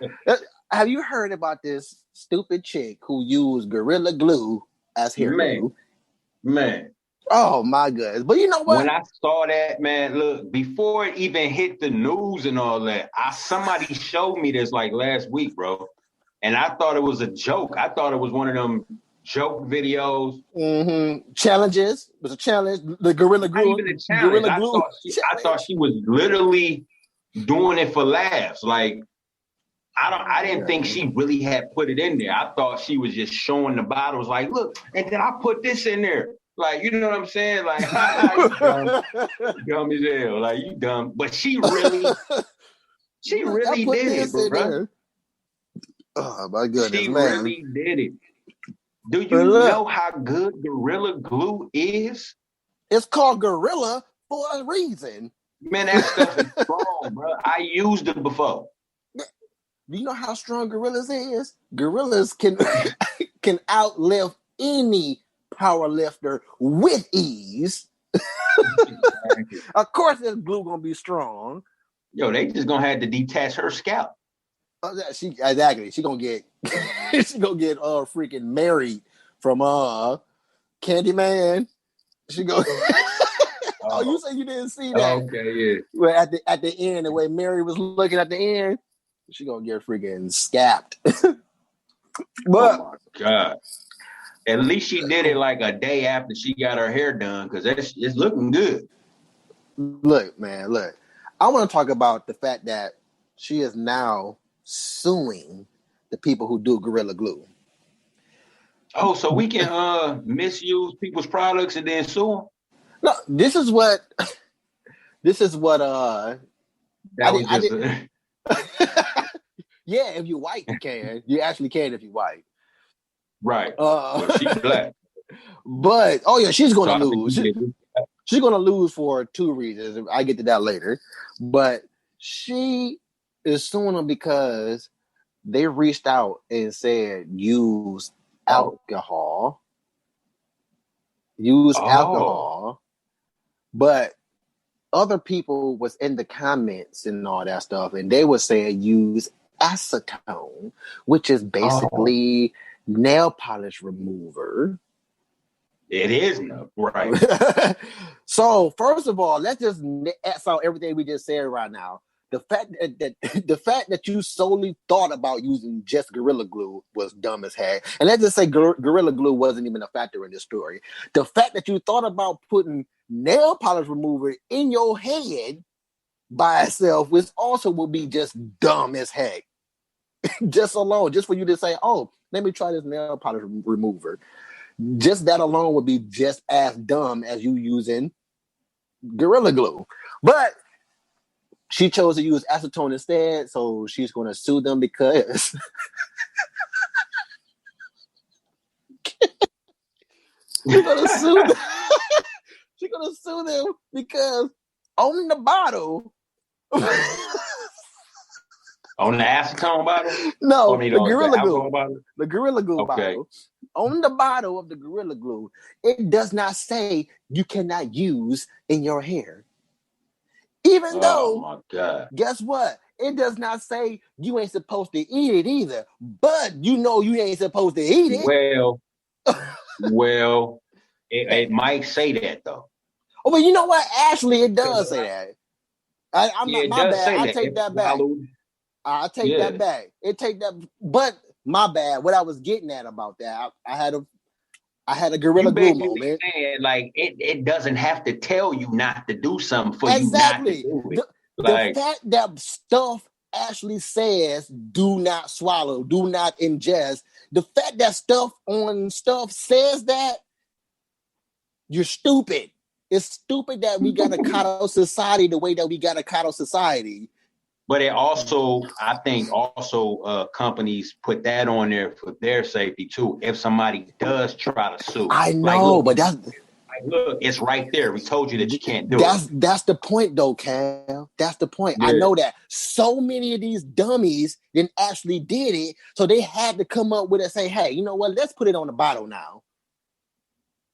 have you heard about this stupid chick who used Gorilla Glue as hair glue? Man. Oh my goodness. But you know what? When I saw that, man, look, before it even hit the news and all that, somebody showed me this like last week, bro. And I thought it was a joke. I thought it was one of them joke videos. Mm-hmm. Challenges. It was a challenge. The Gorilla Glue. Not even a challenge. I thought she was literally doing it for laughs. Like, I didn't think she really had put it in there. I thought she was just showing the bottles like, look, and then I put this in there. Like, you know what I'm saying? Like, you dumb. Dumb as hell. Like, you dumb. But she really did it, bro. Oh, my goodness, she man. Really did it. Do you know how good Gorilla Glue is? It's called Gorilla for a reason. Man, that stuff is strong, bro. I used it before. Do you know how strong gorillas is? Gorillas can can outlift any power lifter with ease. Of course, this glue gonna be strong. Yo, they just gonna have to detach her scalp. She gonna get freaking married from Candyman. She go. Oh, you say you didn't see that? Okay, yeah. Well, at the end, the way Mary was looking at the end, she gonna get freaking scapped. But oh my God. At least she did it like a day after she got her hair done, because it's looking good. Look, man, look. I want to talk about the fact that she is now suing the people who do Gorilla Glue. Oh, so we can misuse people's products and then sue them? No, this is what That was just yeah, if you're white, you can. You actually can if you're white. right. Well, she's black. But she's gonna So lose. She's gonna lose for two reasons. I get to that later. But she is suing them because they reached out and said use alcohol. Use alcohol. But other people was in the comments and all that stuff, and they were saying use acetone, which is basically nail polish remover. It is no, right. So first of all, let's just X out everything we just said right now. The fact that you solely thought about using just Gorilla Glue was dumb as heck. And let's just say Gorilla Glue wasn't even a factor in this story. The fact that you thought about putting nail polish remover in your head by itself, which also will be just dumb as heck. Just for you to say, oh, let me try this nail polish remover. Just that alone would be just as dumb as you using Gorilla Glue. But she chose to use acetone instead, so she's going to sue them because she's going to sue them. She's going to sue them because on the bottle, on the acetone bottle? No, the Gorilla Glue. Bottle? The Gorilla Glue bottle. On the bottle of the Gorilla Glue, it does not say you cannot use in your hair. Even though, my God. Guess what? It does not say you ain't supposed to eat it either. But you know you ain't supposed to eat it. Well, it might say that though. Oh, but you know what? Actually, it does say that. My bad. I take that back. I take that back. But my bad. What I was getting at about that, I had a Gorilla Glue moment. Saying, like it doesn't have to tell you not to do something for you not to do it. The fact that stuff actually says do not swallow, do not ingest. The fact that stuff on stuff says that, you're stupid. It's stupid that we gotta coddle society the way that we gotta coddle society. But it also, I think, companies put that on there for their safety too. If somebody does try to sue, I know, but that's look, it's right there. We told you that you can't do it. That's the point, though, Cal. That's the point. Yeah. I know that so many of these dummies didn't actually did it, so they had to come up with it and say, "Hey, you know what? Let's put it on the bottle now."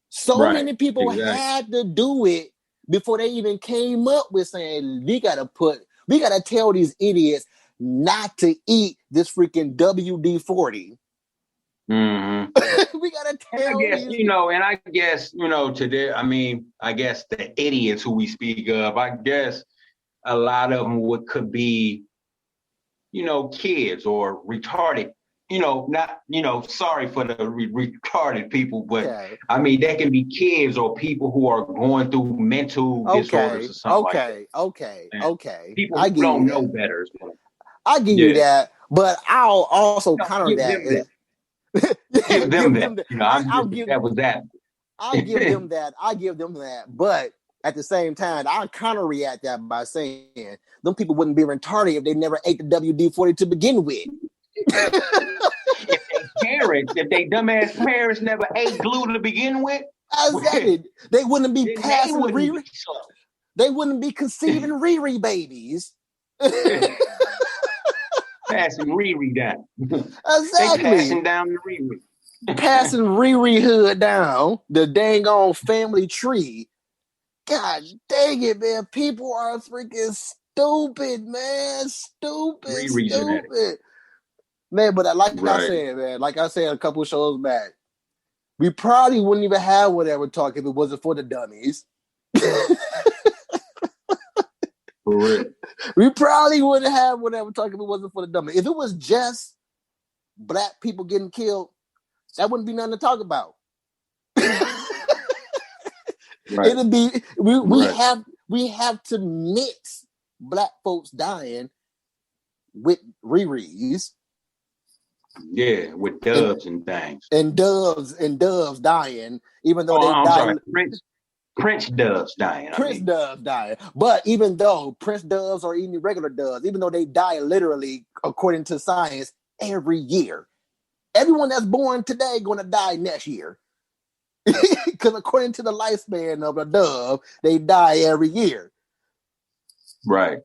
So many people had to do it before they even came up with saying, we gotta tell these idiots not to eat this freaking WD-40. Mm-hmm. We gotta tell I guess, today, I guess the idiots who we speak of, I guess a lot of them could be, kids or retarded. Sorry for the retarded people, but they can be kids or people who are going through mental disorders or something like that. Okay. People who don't know better. I give you that, but I'll also counter that. Give them that. I'll give them that. I give them that. But at the same time, I'll counter react that by saying them people wouldn't be retarded if they never ate the WD-40 to begin with. If they dumbass parents never ate glue to begin with, exactly, they wouldn't be passing Riri. They wouldn't be conceiving Riri babies. Passing Riri down. Exactly. They passing down the Riri. Passing Riri hood down the dang on family tree. God dang it, man. People are freaking stupid, man. Stupid. Man, but like I said, man, like I said a couple shows back, we probably wouldn't even have whatever talk if it wasn't for the dummies. For real. We probably wouldn't have whatever talk if it wasn't for the dummies. If it was just black people getting killed, that wouldn't be nothing to talk about. Right. It'd be we have to mix black folks dying with Riri's. Yeah, with doves and things. And doves dying, even though they die. Prince doves dying. Doves dying. But even though Prince doves or even regular doves, even though they die literally, according to science, every year. Everyone that's born today gonna die next year. Because according to the lifespan of a dove, they die every year. Right.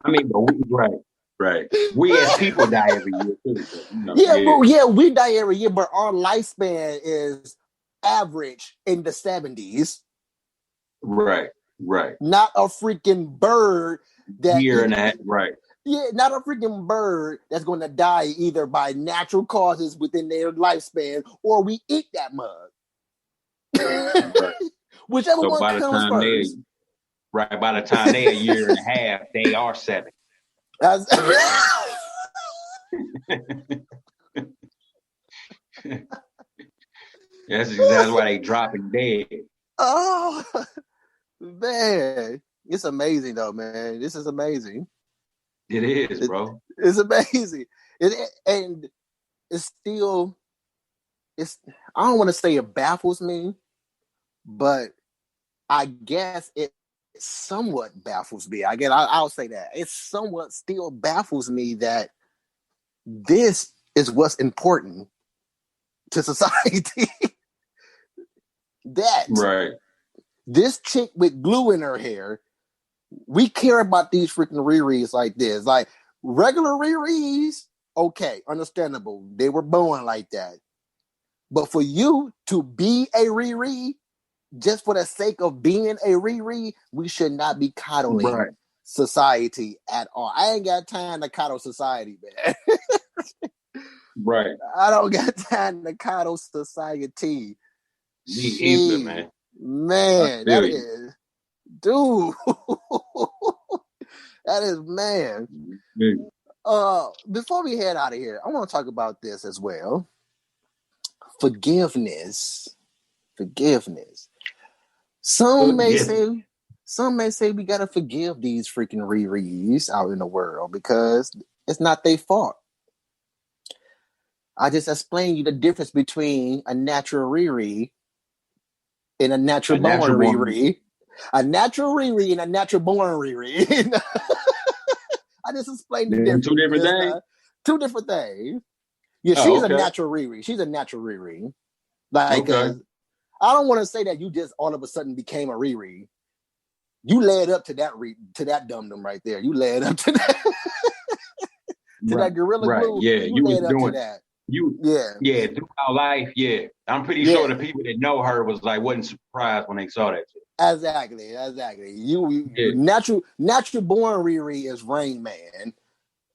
I mean, right. We as people die every year too. So, we die every year, but our lifespan is average in the 70s. Right. Not a freaking bird that year and a half, right. Yeah, not a freaking bird that's going to die either by natural causes within their lifespan, or we eat that mug. Right. Whichever one comes first. By the time they're a year and a half, they are 7. That's exactly why they dropping dead. Oh, man. It's amazing, though, man. This is amazing. It is, bro. It's amazing. And it's still, I don't want to say it baffles me, but I guess it somewhat baffles me. I'll say that. It somewhat still baffles me that this is what's important to society. That this chick with glue in her hair, we care about these freaking Riri's like this. Like regular Riri's, okay, understandable. They were born like that. But for you to be a Riri, just for the sake of being a Riri, we should not be coddling society at all. I ain't got time to coddle society, man. Right. I don't got time to coddle society. Me either, man. Man, that is, dude. That is, man. Before we head out of here, I want to talk about this as well. Forgiveness. Some may say we gotta forgive these freaking Riri's out in the world because it's not their fault. I just explained you the difference between a natural Riri and a natural born Riri. A natural Riri and a natural born Riri. I just explained the difference. 2 different things? 2 different things. Yeah, she's a natural Riri. She's a natural Riri. Like, I don't want to say that you just all of a sudden became a Riri. You led up to that dum-dum right there. You led up to that. That Gorilla Glue. Yeah, you led was up doing to that. Throughout life, I'm pretty sure the people that know her wasn't surprised when they saw that shit. Exactly. You natural born Riri is Rain Man,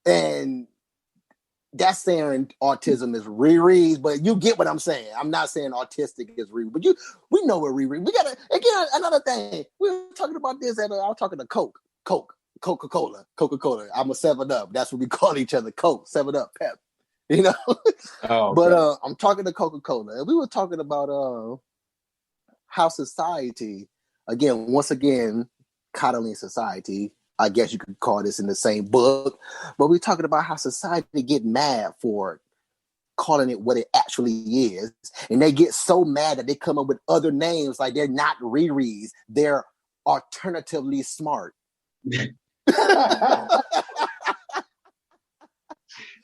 and that's saying autism is Riri's, but you get what I'm saying. I'm not saying autistic is Riri, but we know what Riri. We gotta again another thing. We were talking about this I was talking to Coca-Cola. I'm a 7-Up. That's what we call each other. Coke, 7-Up, Pep. You know? But I'm talking to Coca-Cola. And we were talking about how society, once again, coddling society. I guess you could call this in the same book. But we're talking about how society get mad for calling it what it actually is. And they get so mad that they come up with other names like they're not Riri's. They're alternatively smart.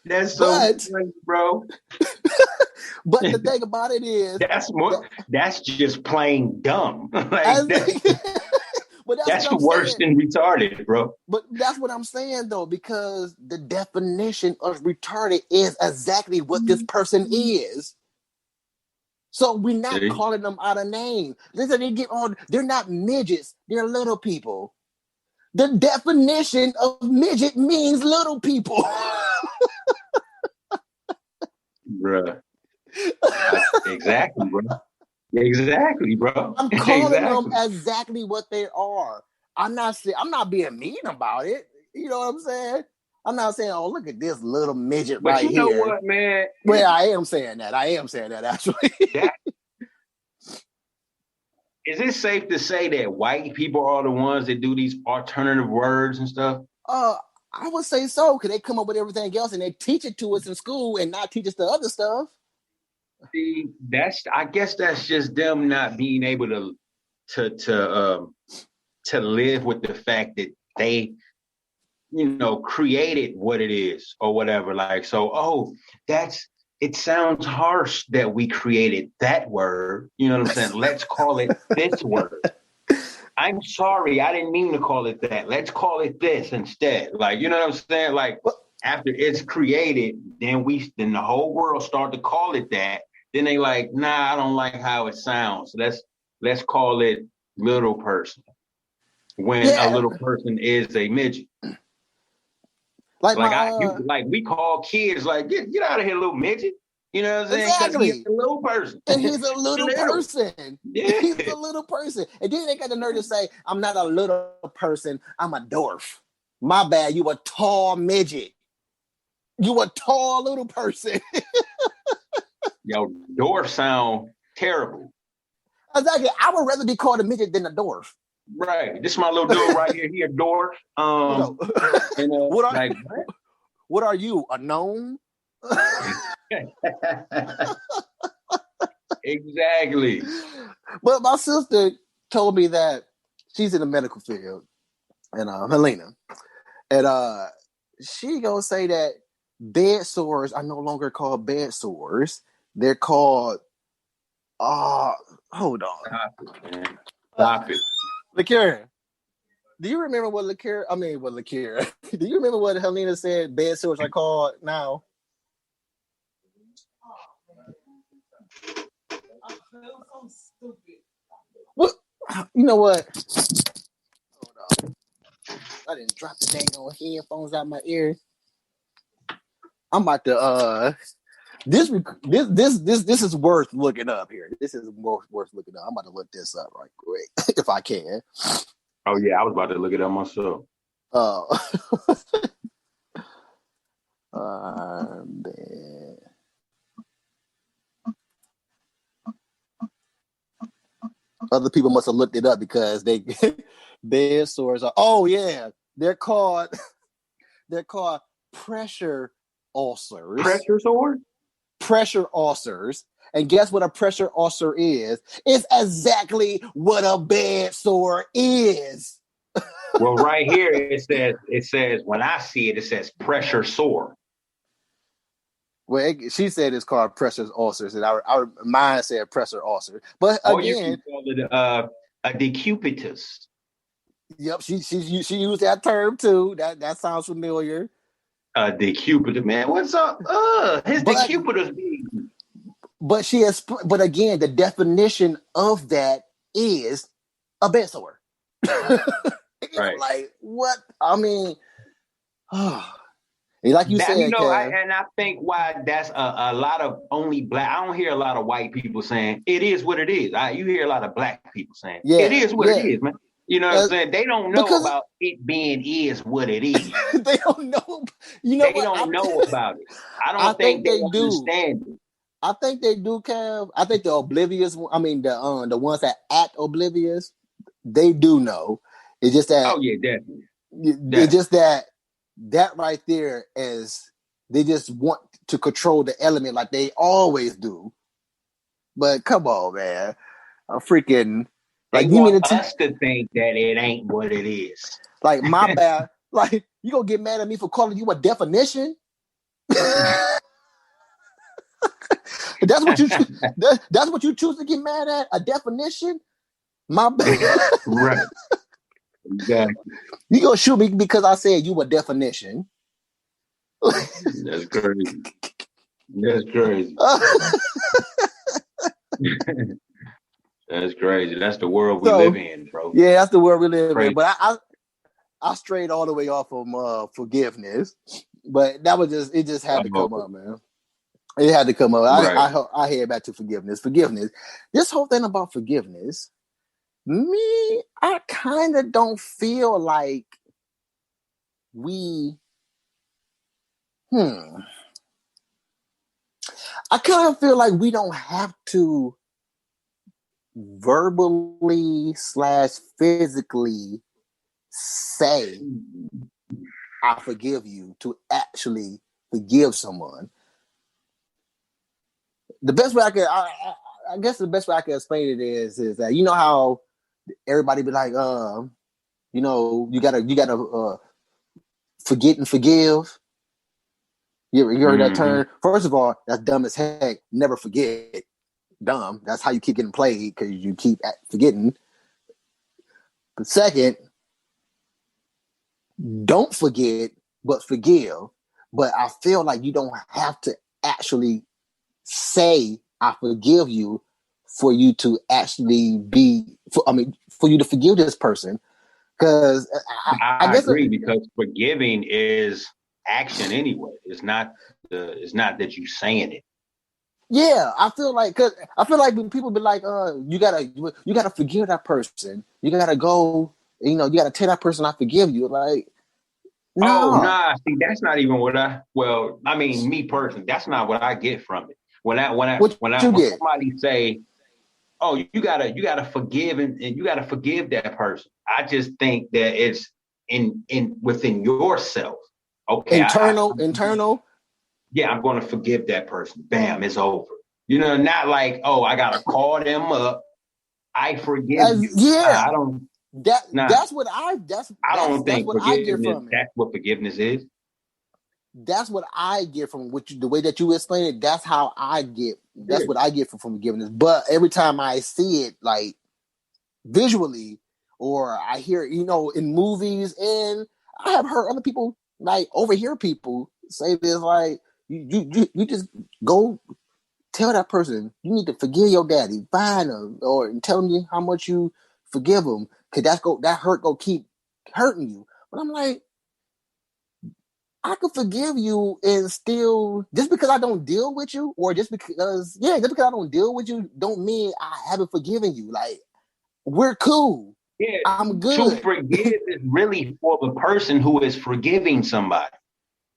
That's so funny, bro. But the thing about it is that's just plain dumb. Well, That's worse than retarded, bro. But that's what I'm saying, though, because the definition of retarded is exactly what this person is. So we're not calling them out of name. Listen, they're not midgets. They're little people. The definition of midget means little people. Bruh. Exactly, bro. Exactly, bro. I'm calling them exactly what they are. I'm not being mean about it. You know what I'm saying? I'm not saying, oh, look at this little midget right here. But you know what, man? Well, I am saying that, actually. Is it safe to say that white people are the ones that do these alternative words and stuff? I would say so, because they come up with everything else and they teach it to us in school and not teach us the other stuff. See, I guess that's just them not being able to live with the fact that they, created what it is or whatever. Like, so, it sounds harsh that we created that word. You know what I'm saying? Let's call it this word. I'm sorry, I didn't mean to call it that. Let's call it this instead. Like, you know what I'm saying? Like, after it's created, then the whole world start to call it that. Then they like, nah, I don't like how it sounds. Let's call it little person. When a little person is a midget. Like we call kids like, get out of here, little midget. You know what I'm saying? Exactly. He's a little person. And he's a little person. Yeah. He's a little person. And then they got the nerve to say, I'm not a little person, I'm a dwarf. My bad, you a tall midget. You a tall little person. Yo, dwarf sound terrible. Exactly. I would rather be called a midget than a dwarf. Right. This is my little dude right here. He a dwarf. What are you? A gnome? Exactly. But my sister told me that she's in the medical field, and Helena, and she gonna say that bed sores are no longer called bed sores. They're called hold on. Stop it. Liqueur. Do you remember what liqueur? Do you remember what Helena said bed sores are called now? So stupid. What? You know what? Hold on. I didn't drop the dang on headphones out my ear. I'm about to this is worth looking up here. This is worth looking up. I'm about to look this up right quick if I can. Oh yeah, I was about to look it up myself. Other people must have looked it up because they bed sores are. Oh yeah, they're called pressure ulcers. Pressure sores? Pressure ulcers. And guess what a pressure ulcer is? It's exactly what a bed sore is. Well, right here it says when I see it says pressure sore. Well, she said it's called pressure ulcers, and our mine said pressure ulcer. But again, you can call it a decubitus. Yep, she used that term too. That sounds familiar. Decubitus, man. What's up? His decubitus. But but again, the definition of that is a bed sore. Right. Like what? I mean, like you said, I think why that's a lot of only black. I don't hear a lot of white people saying it is what it is. You hear a lot of black people saying it is what it is, man. You know what I'm saying? They don't know about it being is what it is. They don't know. They don't know about it. I don't think they do understand it. I think they do, Kev. I think the oblivious. I mean, the ones that act oblivious, they do know. It's just that. Oh yeah, definitely. It's just that right there is they just want to control the element like they always do. But come on, man, freaking. Like you want us to think that it ain't what it is. Like my bad. Like you gonna get mad at me for calling you a definition? That's what you. That's what you choose to get mad at? A definition? My bad. Right. Exactly. You gonna shoot me because I said you a definition. That's crazy. That's crazy. That's crazy. That's the world we live So in, bro. yeah, that's the world we live Crazy. in. But I strayed all the way off from forgiveness. But that was it just had to come up, man. It had to come up. Right. I head back to forgiveness. Forgiveness. This whole thing about forgiveness, me, I kind of don't feel like we I kind of feel like we don't have to verbally / physically say I forgive you to actually forgive someone. The best way I guess the best way I can explain it is that you know how everybody be like, you know, you gotta forget and forgive. You heard that term? First of all, that's dumb as heck. Never forget. Dumb. That's how you keep getting played because you keep forgetting. But second, don't forget, but forgive. But I feel like you don't have to actually say I forgive you for you to actually for you to forgive this person. Because I I guess agree because forgiving is action anyway. It's not that you saying it. yeah, I feel like when people be like, you gotta forgive that person. You gotta go, you know, you gotta tell that person I forgive you. Like, Oh, no. nah, see, that's not even what I mean, me personally, that's not what I get from it. What you When get? somebody say, "Oh, you gotta forgive and you gotta forgive that person," I just think that it's in within yourself. Okay, Internal. yeah, I'm going to forgive that person. Bam, it's over. You know, not like, oh, I gotta call them up. I forgive you. Nah, I Yeah. don't. Nah, That's what I don't that's think what I get forgiveness. from it. That's what forgiveness is. That's what I get from the way that you explain it. That's how I get. That's Yeah. what I get from forgiveness. But every time I see it, like visually, or I hear, you know, in movies, and I have heard other people like overhear people say this, like you just go tell that person you need to forgive your daddy, find him, or tell me how much you forgive him, because that hurt go keep hurting you. But I'm like, I could forgive you and still, just because I don't deal with you, or just because I don't deal with you, don't mean I haven't forgiven you. Like, we're cool. Yeah, I'm to good. forgive is really for the person who is forgiving somebody.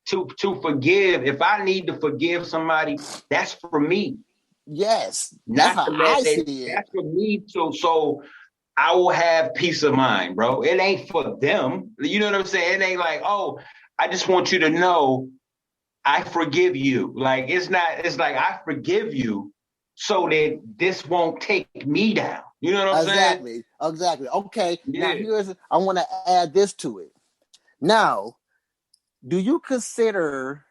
To forgive, if I need to forgive somebody, that's for me, Yes, that's not how to let I it. see it. That's for me. So I will have peace of mind, bro. It ain't for them. You know what I'm saying? It ain't like, oh, I just want you to know I forgive you. Like it's not. It's like I forgive you so that this won't take me down. You know what I'm saying? Exactly. Okay, now Yeah. I want to add this to it. Now, do you consider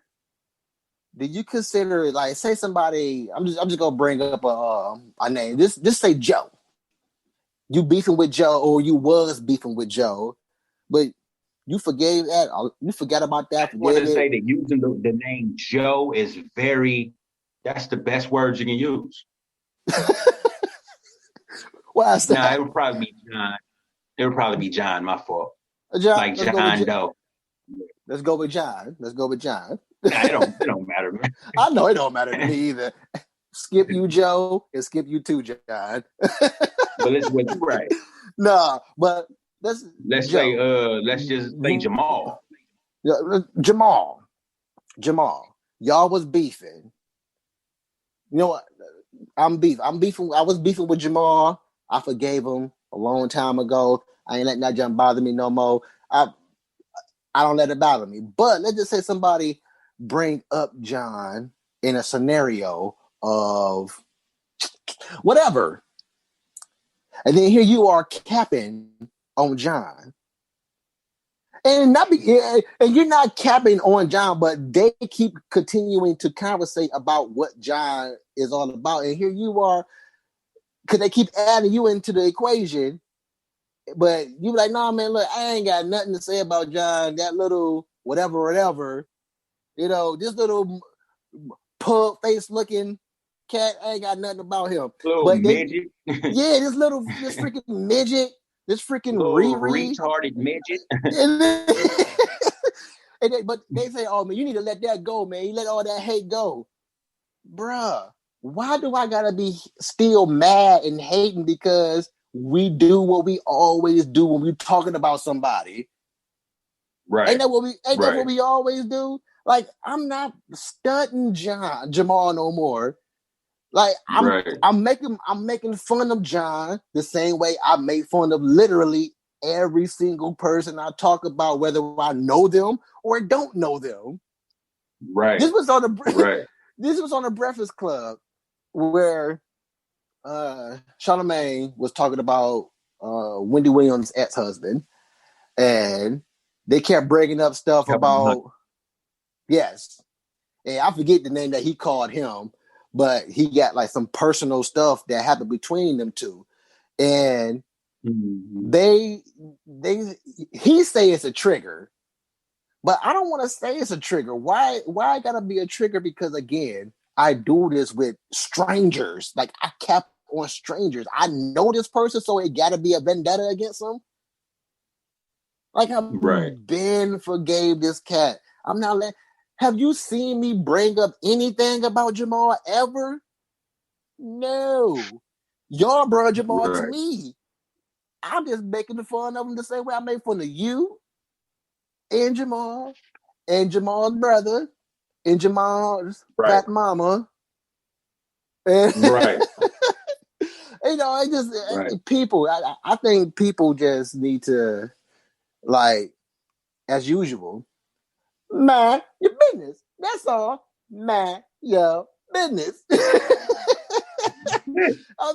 like, say somebody, I'm just gonna bring up a name. Just say Joe. You beefing with Joe, or you was beefing with Joe, but you forgave that, you forgot about I that, just want forgave to it. say that using the name Joe is that's the best words you can use. Why is No, that? it would probably be John. It would probably be John, my fault. John, Like John Doe. let's go with John. Let's go with John. Nah, it don't matter, man. I know it don't matter to me either. Skip you, Joe, and skip you too, John. But it's what right. Nah, but that's Joe. Let's just say Jamal. Jamal. Y'all was beefing. You know what? I'm beefing. I was beefing with Jamal. I forgave him a long time ago. I ain't letting that jump bother me no more. I don't let it bother me. But let's just say somebody bring up John in a scenario of whatever, and then here you are capping on John, and you're not capping on John, but they keep continuing to conversate about what John is all about, and here you are, because they keep adding you into the equation. But you be like, nah, man, look, I ain't got nothing to say about John. That little whatever. This little pug face looking cat, I ain't got nothing about him. Little But midget. yeah, this freaking midget, this freaking Little Riri. retarded midget. But they say, oh man, you need to let that go, man. You let all that hate go. Bruh, why do I gotta be still mad and hating because we do what we always do when we're talking about somebody? Right. Ain't that what we always do? Like, I'm not stunting Jamal no more. Like, I'm making fun of John the same way I make fun of literally every single person I talk about, whether I know them or don't know them. Right. This was on the Breakfast Club where Charlamagne was talking about Wendy Williams' ex-husband, and they kept bringing up stuff about yes, and I forget the name that he called him, but he got like some personal stuff that happened between them two, and he say it's a trigger, but I don't want to say it's a trigger. Why I gotta be a trigger? Because again, I do this with strangers. Like, I cap on strangers. I know this person, so it gotta be a vendetta against them. Like, I've been forgave this cat. I'm not letting. Have you seen me bring up anything about Jamal ever? No. Y'all brought Jamal to me. I'm just making fun of him the same way I make fun of you and Jamal's brother and Jamal's fat mama. And I just people. I think people just need to, like, as usual, mind your business. That's all. Mind your business. I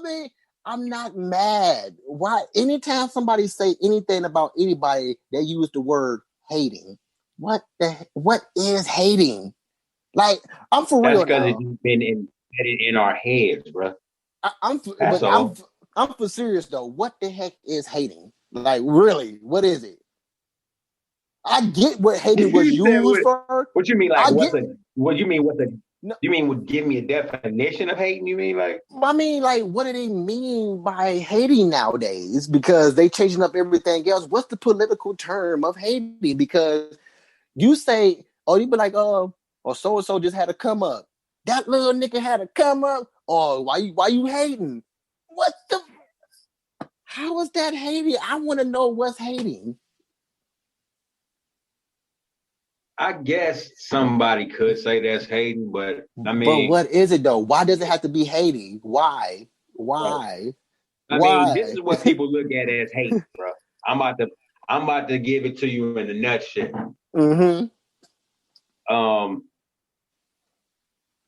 mean, I'm not mad. Why? Anytime somebody say anything about anybody, they use the word hating. What is hating? Like, I'm for real now. That's because it's been embedded in our heads, bro. I'm for serious though. What the heck is hating? Like, really, what is it? I get what hating was used for. What you mean? Like, you mean give me a definition of hating? You mean like? I mean, like, what do they mean by hating nowadays? Because they changing up everything else. What's the political term of hating? Because you say, oh, you be like, or so and so just had to come up. That little nigga had to come up. Oh, why you hating? What the? How is that hating? I want to know what's hating. I guess somebody could say that's hating, but I mean, but what is it though? Why does it have to be hating? Why? I mean, this is what people look at as hate, bro. I'm about to give it to you in a nutshell.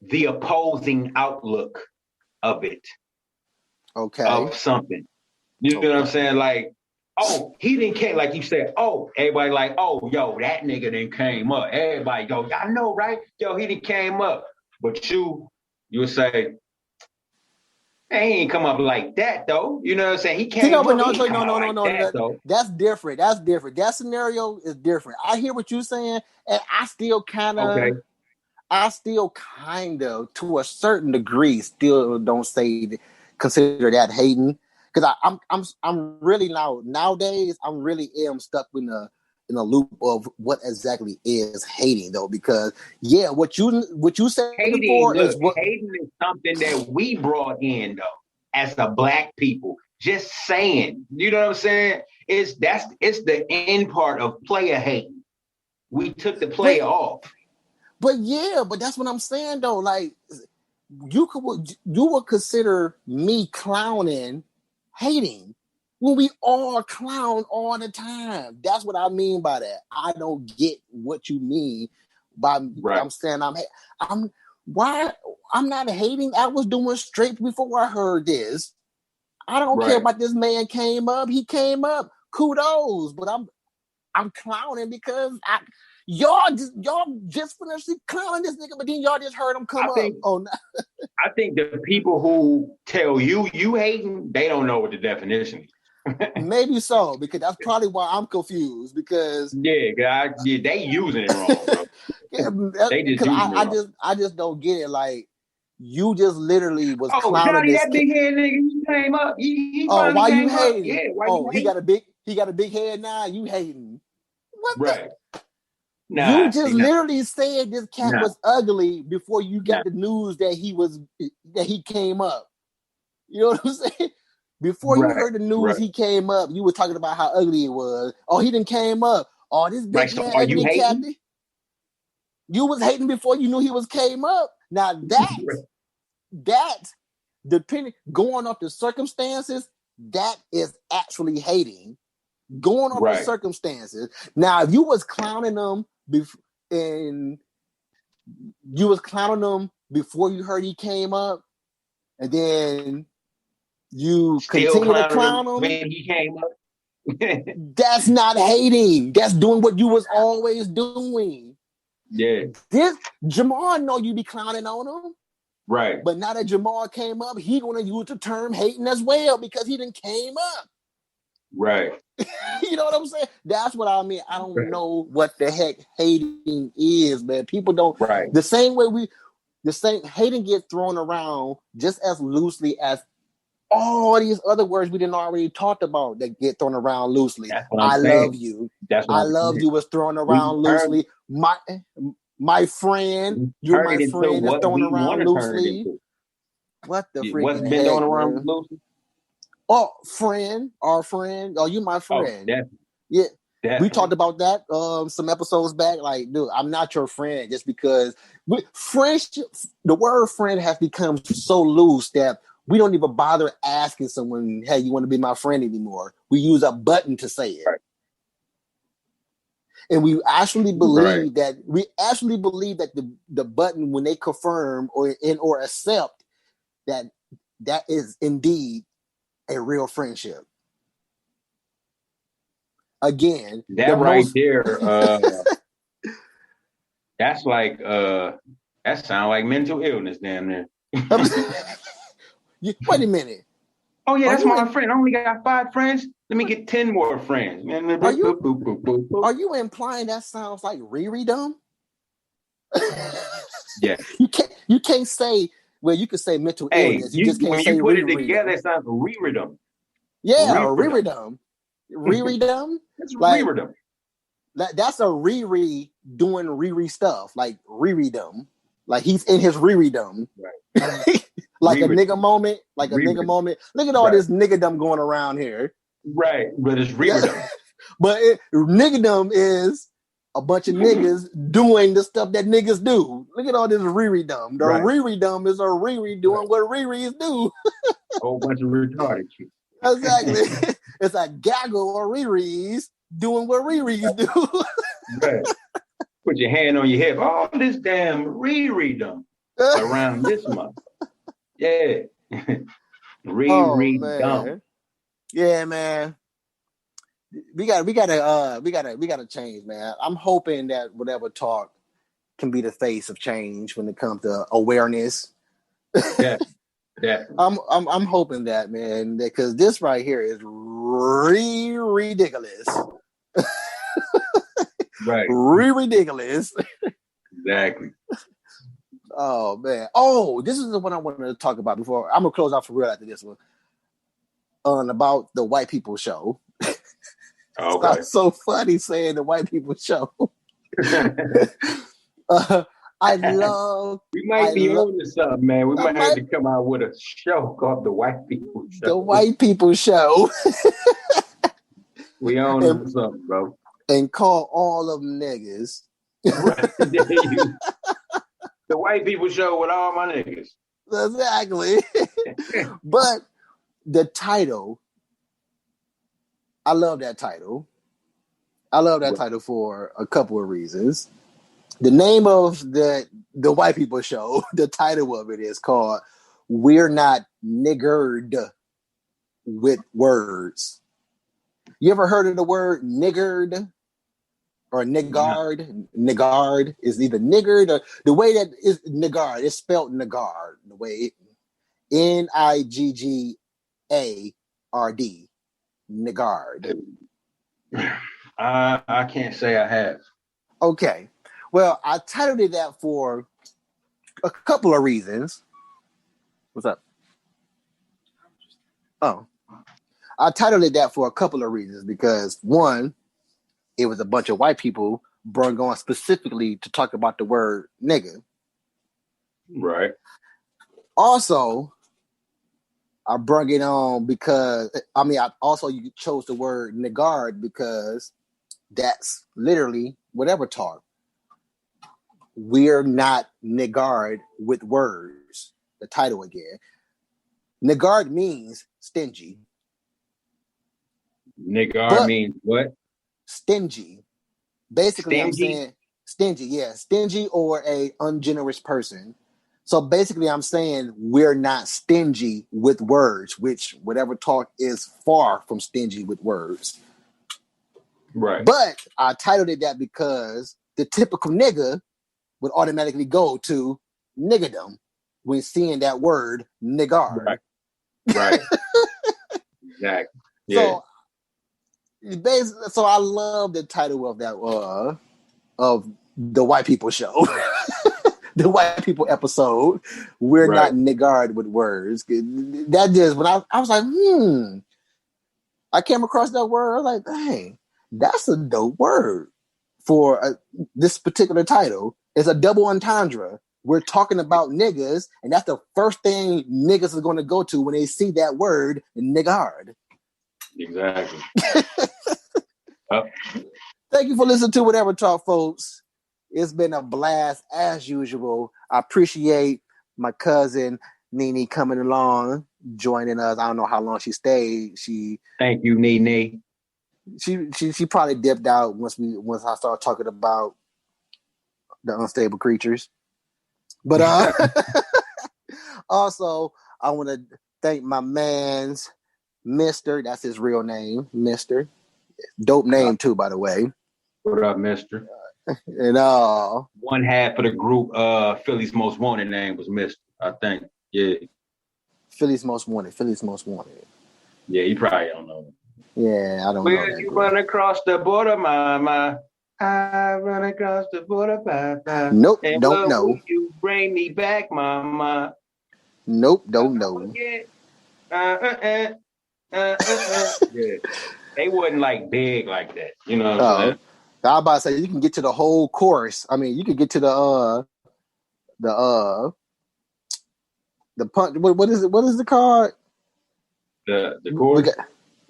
The opposing outlook of it. Okay. Of something. You know what I'm saying? Like, oh, he didn't came, like you said, oh, everybody like, oh, yo, that nigga didn't came up. Everybody go, y'all know, right? Yo, he didn't came up. But you would say, hey, he ain't come up like that, though. You know what I'm saying? He came up. No. That's different. That scenario is different. I hear what you're saying, and I still kind of, to a certain degree, still don't consider that hating. Because I'm really nowadays I'm really stuck in a loop of what exactly is hating though. Because what you said hating, before is hating is something that we brought in though as the black people. Just saying, you know what I'm saying? It's the end part of player hating. We took the player off. But that's what I'm saying though. Like, you would consider me clowning hating when we all clown all the time. That's what I mean by that. I don't get what you mean by I'm saying I'm not hating. I was doing straight before I heard this. I don't care about this man came up. He came up. Kudos. But I'm clowning because y'all just finished clowning this nigga, but then y'all just heard him come up. I think the people who tell you hating, they don't know what the definition is. Maybe so, because that's probably why I'm confused. Because they using it wrong, bro. They just because using it wrong. I just don't get it. Like, you just literally was Oh, clowning Johnny, this. that big head nigga, he came up. He Oh, finally why you came up. hating? Yeah, why you Oh, hating? he got a big head now. You hating? What the? Right. You Nah, just see, nah, literally said this cat nah, was ugly before you nah. got the news that he came up. You know what I'm saying? Before you Right, heard the news right. he came up, you were talking about how ugly it was. Oh, he didn't came up. Oh, this Right, big so head are you ugly cat. hating? You was hating before you knew he was came up. Now that depending going off the circumstances, that is actually hating. Going off the Right. circumstances. Now, if you was clowning them and you was clowning them before you heard he came up, and then you Still continue to clowning clown him him, when he came up. that's not hating. That's doing what you was always doing. Yeah. This Jamar know you be clowning on him. Right. But now that Jamar came up, he gonna use the term hating as well because he didn't came up. Right. You know what I'm saying? That's what I mean. I don't Right. know what the heck hating is, man. People don't Right. the same hating gets thrown around just as loosely as all these other words we didn't already talked about that get thrown around loosely. That's what I'm I saying. love you. That's what I I'm love saying. you was thrown We around turn loosely. My friend, you're turn my it into friend that's what thrown we around want to turn it loosely. into. What the What's freaking been going heck, around, man? Lucy? Oh, friend, our friend. Oh, you my Oh, friend. definitely. Yeah. We talked Definitely. about that some episodes back. Like, dude, I'm not your friend just because friendship, the word friend has become so loose that we don't even bother asking someone, hey, you want to be my friend anymore. We use a button to say it. Right. And we actually Right. believe that the button, when they confirm or accept that is indeed a real friendship. Again, That right there, that's like that sounds like mental illness, damn near. Wait a minute. Oh yeah, Are that's you my friend. I only got 5 friends. Let me get 10 more friends. are you implying that sounds like Riri dumb? Yeah. You can't say, well, you could say mental Hey, illness. You just can't when say you put it Riri together, dumb. it sounds reridum. Yeah, Reridum. Riri dumb. Riri dumb? It's Like reridum. that's a Riri doing Riri stuff. Like Riri dumb. Like he's in his Riri dumb. Right. Like a Reridum. nigga moment. Like a nigga Reridum. moment. Look at all Right. this nigga dumb going around here. Right. But it's reridum. But niggadom is a bunch of niggas doing the stuff that niggas do. Look at all this Riri dumb. The Right. Riri dumb is a Riri doing what Riri's do. A whole bunch of retarded shit. Exactly. It's a gaggle of Riri's doing what Riri's do. Right. Put your hand on your hip. All this damn reridum around this month. Yeah. Oh Reridum. man. Yeah, man. We gotta change, man. I'm hoping that whatever talk can be the face of change when it comes to awareness. Yeah. I'm hoping that, man, because this right here is ridiculous. Right. Ridiculous. Exactly. Oh man. Oh, this is the one I wanted to talk about before. I'm gonna close out for real after this one. About the white people show. Okay. It's so funny saying the white people show. I love. We might be on to something, man. We might have to come out with a show called The White People Show. The white people show. We on to something, bro. And call all of them niggas. Right. The white people show with all my niggas. Exactly. But the title, I love that title. I love that title for a couple of reasons. The name of the white people show, the title of it is called We're Not Niggered with Words. You ever heard of the word niggered? Or niggard? No. Niggard is either niggered or the way that is niggard. It's spelled niggard. The way Niggard. Nigard? I can't say I have. Okay. Well, I titled it that for a couple of reasons. What's up? Oh. I titled it that for a couple of reasons because, one, it was a bunch of white people brought on specifically to talk about the word nigga. Right. Also, I brought it on because, I also you chose the word nigard because that's literally whatever talk. We're not nigard with words. The title again. Nigard means stingy. Nigard means what? Stingy. Basically, Stingy? I'm saying stingy. Yeah, stingy or a ungenerous person. So basically, I'm saying we're not stingy with words, which whatever talk is far from stingy with words. Right. But I titled it that because the typical nigga would automatically go to niggerdom when seeing that word nigard. Right. Exactly. Yeah. So I love the title of that of the white people show. The white people episode. We're not niggard with words. That just when I was like, I came across that word. I was like, dang, that's a dope word for this particular title. It's a double entendre. We're talking about niggas, and that's the first thing niggas are going to go to when they see that word, niggard. Exactly. Thank you for listening to Whatever Talk, folks. It's been a blast as usual. I appreciate my cousin Nene coming along, joining us. I don't know how long she stayed. Thank you, Nene. She probably dipped out once I started talking about the unstable creatures. But also I want to thank my man's Mr. That's his real name, Mr. Dope name too, by the way. What up, Mister? And one half of the group, Philly's Most Wanted name was Mister, I think. Yeah. Philly's Most Wanted. Yeah, you probably don't know. Yeah, I don't know. Where you run across the border, mama? I run across the border, papa. Nope, and don't know. Will you bring me back, mama? Nope, don't know. Yeah. They wasn't like big like that, you know what I'm saying? I was about to say you can get to the whole chorus. I mean, you could get to the punch. What is it? What is it called? The chorus.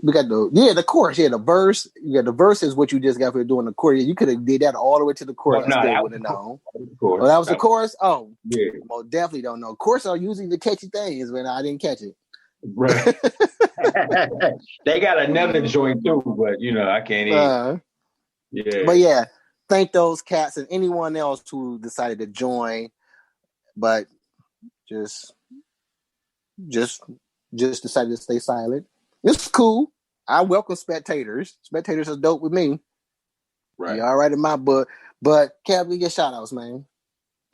We got the chorus. Yeah, the verse. Yeah, the verse is what you just got for doing the chorus. You could have did that all the way to the chorus. I still wouldn't have known. Oh, that was the chorus. Oh, yeah. Well, definitely don't know. Chorus are usually the catchy things, but I didn't catch it. Right. They got another joint too, but I can't even. Yeah. But yeah, thank those cats and anyone else who decided to join, but just decided to stay silent. It's cool. I welcome spectators. Spectators are dope with me. Right. You're all right in my book. But Cap, we get shout outs, man.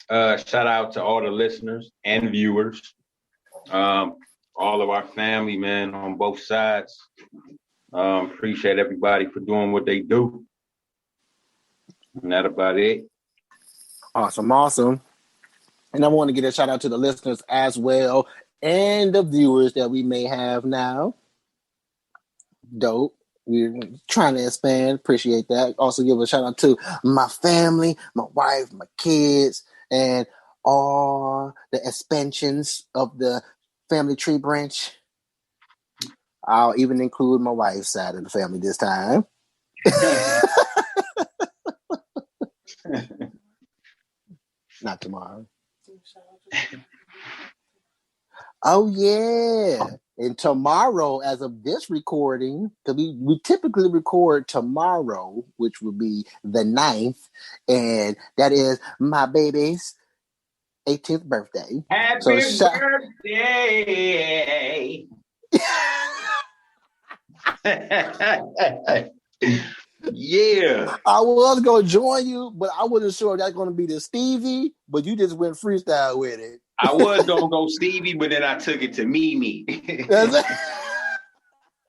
Shout out to all the listeners and viewers. All of our family, man, on both sides. Appreciate everybody for doing what they do. And that's about it. Awesome. And I want to get a shout out to the listeners as well and the viewers that we may have now. Dope. We're trying to expand. Appreciate that. Also give a shout out to my family, my wife, my kids, and all the expansions of the family tree branch. I'll even include my wife's side of the family this time. Not tomorrow. Oh yeah. And tomorrow, as of this recording, because we typically record tomorrow, which will be the 9th, and that is my baby's 18th birthday. Happy birthday! Yeah. I was going to join you, but I wasn't sure if that's going to be the Stevie, but you just went freestyle with it. I was going to go Stevie, but then I took it to Mimi.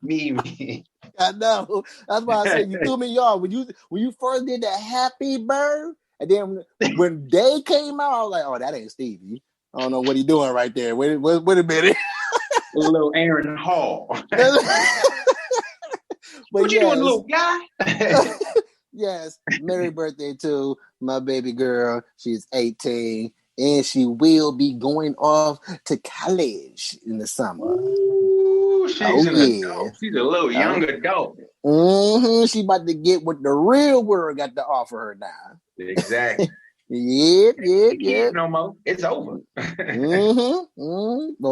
Me. I know. That's why I said you threw me off when you first did that happy bird, and then when Day came out, I was like, oh, that ain't Stevie. I don't know what he doing right there. Wait a minute. A little Aaron Hall. What you doing, little guy? Yes. Merry birthday to my baby girl. She's 18, and she will be going off to college in the summer. Ooh, she's an adult. She's a little young adult. Mm-hmm. She about to get what the real world got to offer her now. Exactly. Yep. No more. It's over. But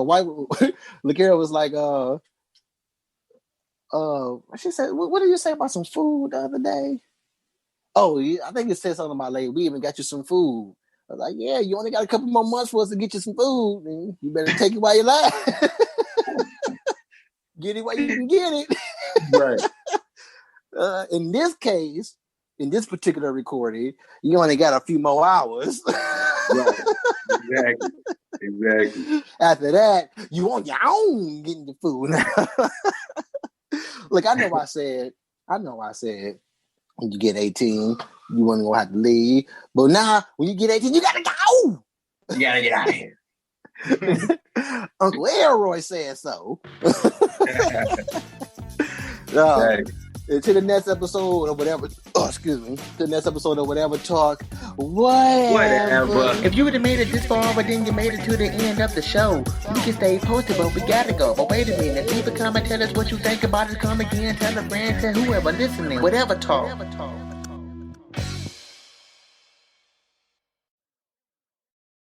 why? Lakira was like, she said, what did you say about some food the other day? Oh, I think it said something about, like, we even got you some food. I was like, yeah, you only got a couple more months for us to get you some food. And you better take it while you lie. Get it while you can get it. Right. In this case, in this particular recording, you only got a few more hours. Right. Exactly. After that, you on your own getting the food. Look, I know I said when you get 18, you wasn't gonna have to leave. But now, when you get 18, you gotta go. You gotta get out of here. Uncle Elroy said so. To the next episode or whatever. Oh, excuse me. To the next episode of Whatever Talk. Whatever. If you would have made it this far, but then you made it to the end of the show, you can stay posted, but we gotta go. But wait a minute. Leave a comment. Tell us what you think about it. Come again. Tell a friend. Tell whoever listening. Whatever Talk.